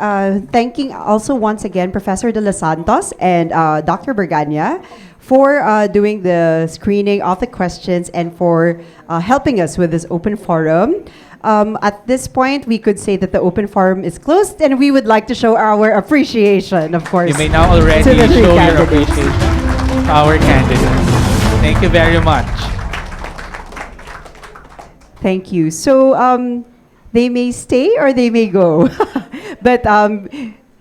thanking also once again Professor De Los Santos and Dr. Bergania for doing the screening of the questions and for helping us with this open forum. At this point, we could say that the open forum is closed, and we would like to show our appreciation, of course. You may now already to the 3 show your candidates. appreciation to our candidates. Thank you very much. Thank you. So they may stay or they may go. But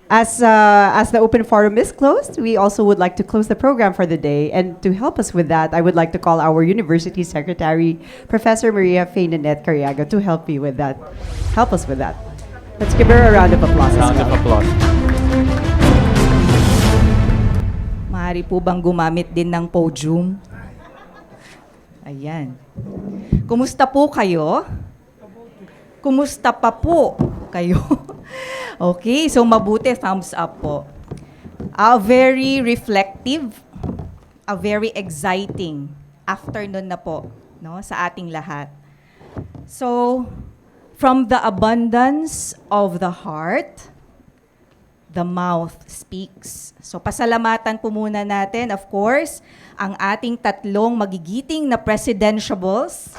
as the open forum is closed, we also would like to close the program for the day. And to help us with that, I would like to call our University Secretary, Professor Maria Faye Nanette Cariaga, to help me with that. Help us with that. Let's give her a round of applause. as Round of well. applause. Maaari po bang gumamit din ng podium? Ayan. Kumusta po kayo? Kumusta pa po kayo? Okay, so mabuti, thumbs up po. Very reflective, a very exciting afternoon na po, no, sa ating lahat. So, from the abundance of the heart, the mouth speaks. So pasalamatan po muna natin, of course, ang ating 3 magigiting na presidentiables.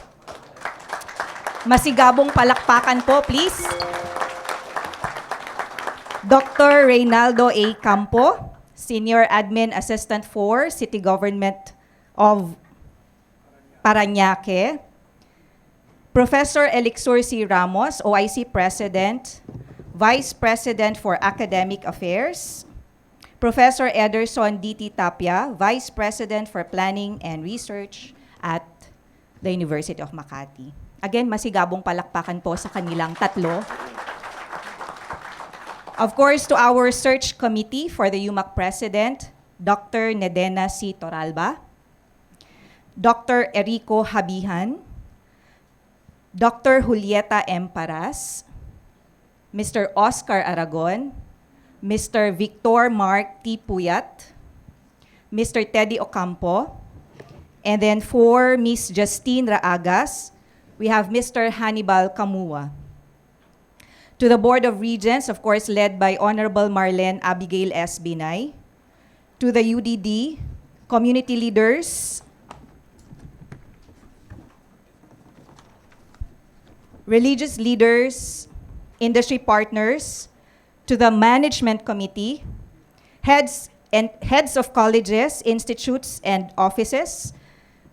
Masigabong palakpakan po, please. Dr. Reynaldo A. Campo, Senior Admin Assistant for City Government of Parañaque. Professor Elixir C. Ramos, OIC President, Vice President for Academic Affairs. Professor Ederson D.T. Tapia, Vice President for Planning and Research at the University of Makati. Again, masigabong palakpakan po sa kanilang 3. Of course, to our search committee for the UMAC President, Dr. Nedena C. Toralba, Dr. Erico Habihan, Dr. Julieta M. Paras, Mr. Oscar Aragon, Mr. Victor Mark T. Puyat, Mr. Teddy Ocampo, and then for Ms. Justine Raagas, we have Mr. Hannibal Kamua. To the Board of Regents, of course, led by Honorable Marlene Abigail S. Binay. To the UDD, community leaders, religious leaders, industry partners, to the management committee, heads of colleges, institutes, and offices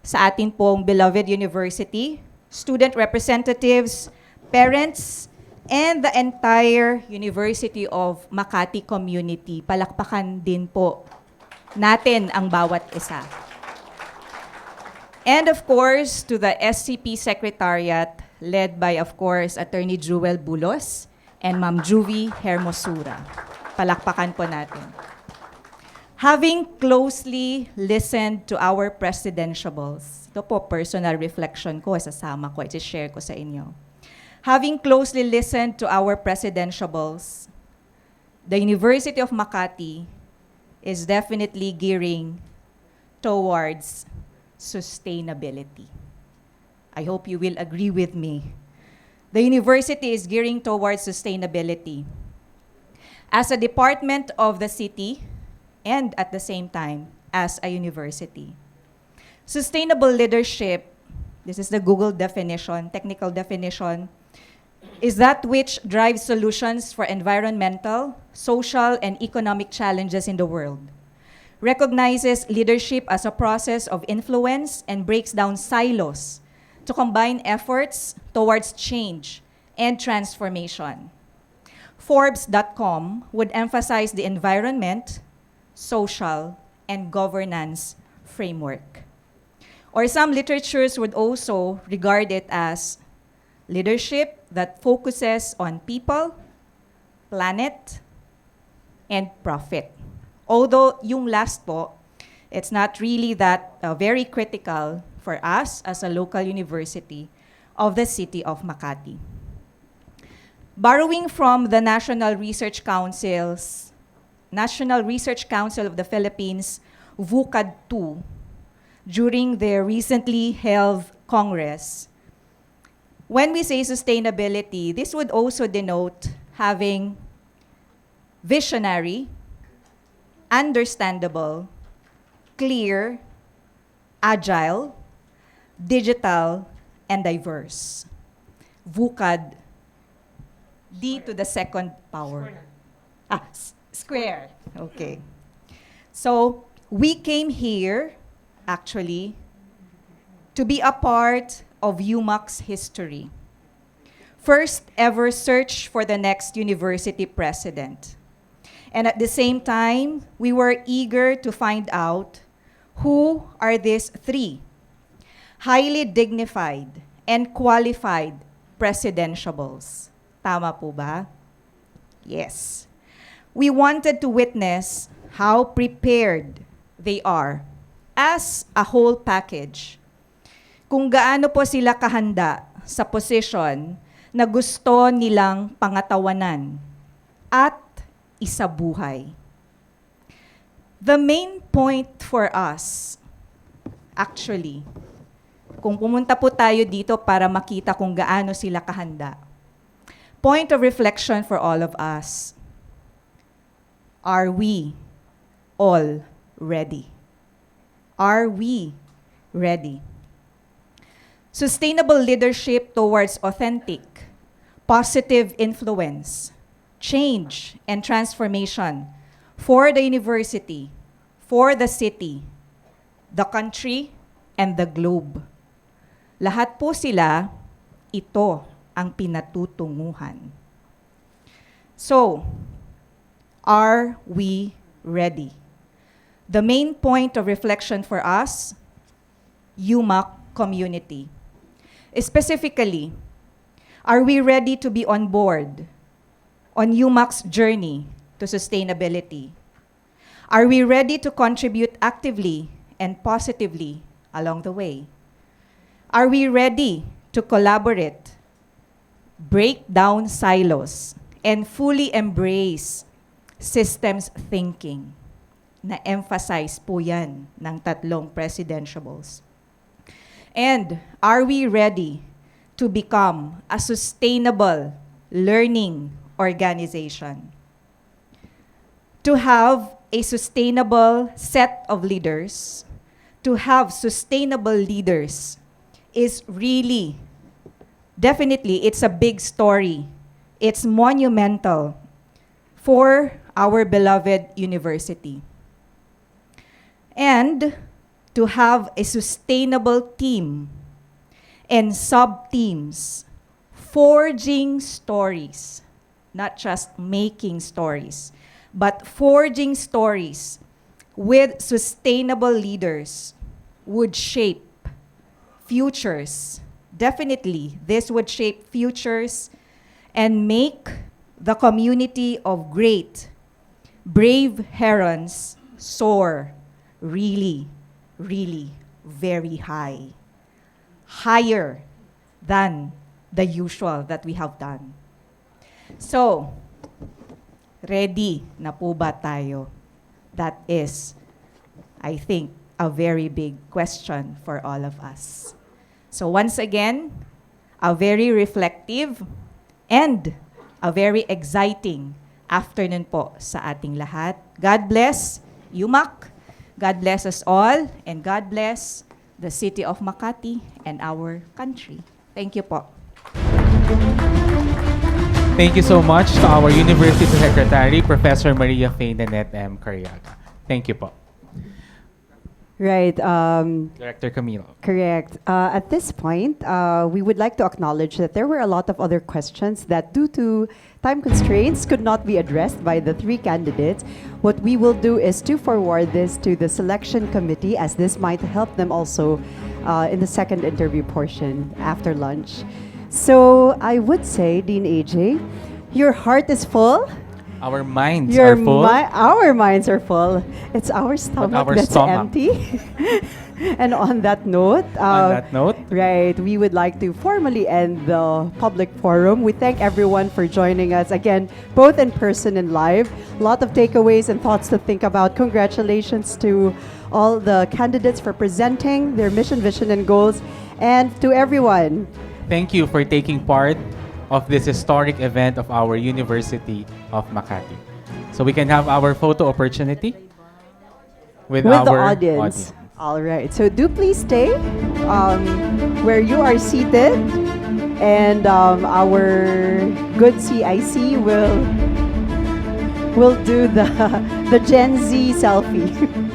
sa atin pong beloved university, student representatives, parents, and the entire University of Makati community. Palakpakan din po natin ang bawat isa. And of course, to the SCP Secretariat, led by, of course, Attorney Jewel Bulos and Ma'am Juvie Hermosura. Palakpakan po natin. Having closely listened to our presidentiables, ito po personal reflection ko, sasama ko, i-share ko sa inyo. Having closely listened to our presidentiables, the University of Makati is definitely gearing towards sustainability. I hope you will agree with me. The university is gearing towards sustainability. As a department of the city, and at the same time, as a university. Sustainable leadership, this is the Google definition, technical definition, is that which drives solutions for environmental, social, and economic challenges in the world. Recognizes leadership as a process of influence and breaks down silos to combine efforts towards change and transformation. Forbes.com would emphasize the environment, social, and governance framework. Or some literatures would also regard it as leadership that focuses on people, planet, and profit. Although yung last po, it's not really that very critical for us as a local university of the city of Makati. Borrowing from the National Research Council of the Philippines, VUCAD 2, during their recently held Congress, when we say sustainability, this would also denote having visionary, understandable, clear, agile, digital, and diverse. VUCAD, D to the second power. Square. Okay. So, we came here, actually, to be a part of UMAC's history. First ever search for the next university president. And at the same time, we were eager to find out who are these three highly dignified and qualified presidentiables. Tama po ba? Yes. We wanted to witness how prepared they are as a whole package. Kung gaano po sila kahanda sa posisyon na gusto nilang pangatawanan at isabuhay. The main point for us, actually, kung pumunta po tayo dito para makita kung gaano sila kahanda, point of reflection for all of us, are we all ready? Are we ready? Sustainable leadership towards authentic, positive influence, change, and transformation for the university, for the city, the country, and the globe. Lahat po sila, ito ang pinatutunguhan. So, are we ready? The main point of reflection for us, UMAC community. Specifically, are we ready to be on board on UMAC's journey to sustainability? Are we ready to contribute actively and positively along the way? Are we ready to collaborate, break down silos, and fully embrace systems thinking? Na-emphasize po yan ng tatlong presidentiables. And are we ready to become a sustainable learning organization. To have a sustainable set of leaders, to have sustainable leaders is really, definitely, it's a big story. It's monumental for our beloved university. And to have a sustainable team and sub-teams forging stories, not just making stories, but forging stories with sustainable leaders would shape futures. Definitely, this would shape futures and make the community of great, brave herons soar really, really very high. Higher than the usual that we have done. So, ready na po ba tayo? That is, I think, a very big question for all of us. So once again, a very reflective and a very exciting afternoon po sa ating lahat. God bless UMAC, God bless us all, and God bless the city of Makati and our country. Thank you po. Thank you so much to our University Secretary, Professor Maria Faye Nanette M. Cariaga. Thank you po. Right. Director Camille. Correct. At this point, we would like to acknowledge that there were a lot of other questions that, due to time constraints, could not be addressed by the three candidates. What we will do is to forward this to the selection committee, as this might help them also in the second interview portion after lunch. So I would say, Dean AJ, your heart is full. Our minds are full. Our minds are full. It's our stomach our that's stomach. empty. And on that note, right, we would like to formally end the public forum. We thank everyone for joining us again, both in person and live. A lot of takeaways and thoughts to think about. Congratulations to all the candidates for presenting their mission, vision, and goals, and to everyone. Thank you for taking part of this historic event of our University of Makati. So we can have our photo opportunity with The our audience. All right. So do please stay where you are seated, and our good CIC will do the Gen Z selfie.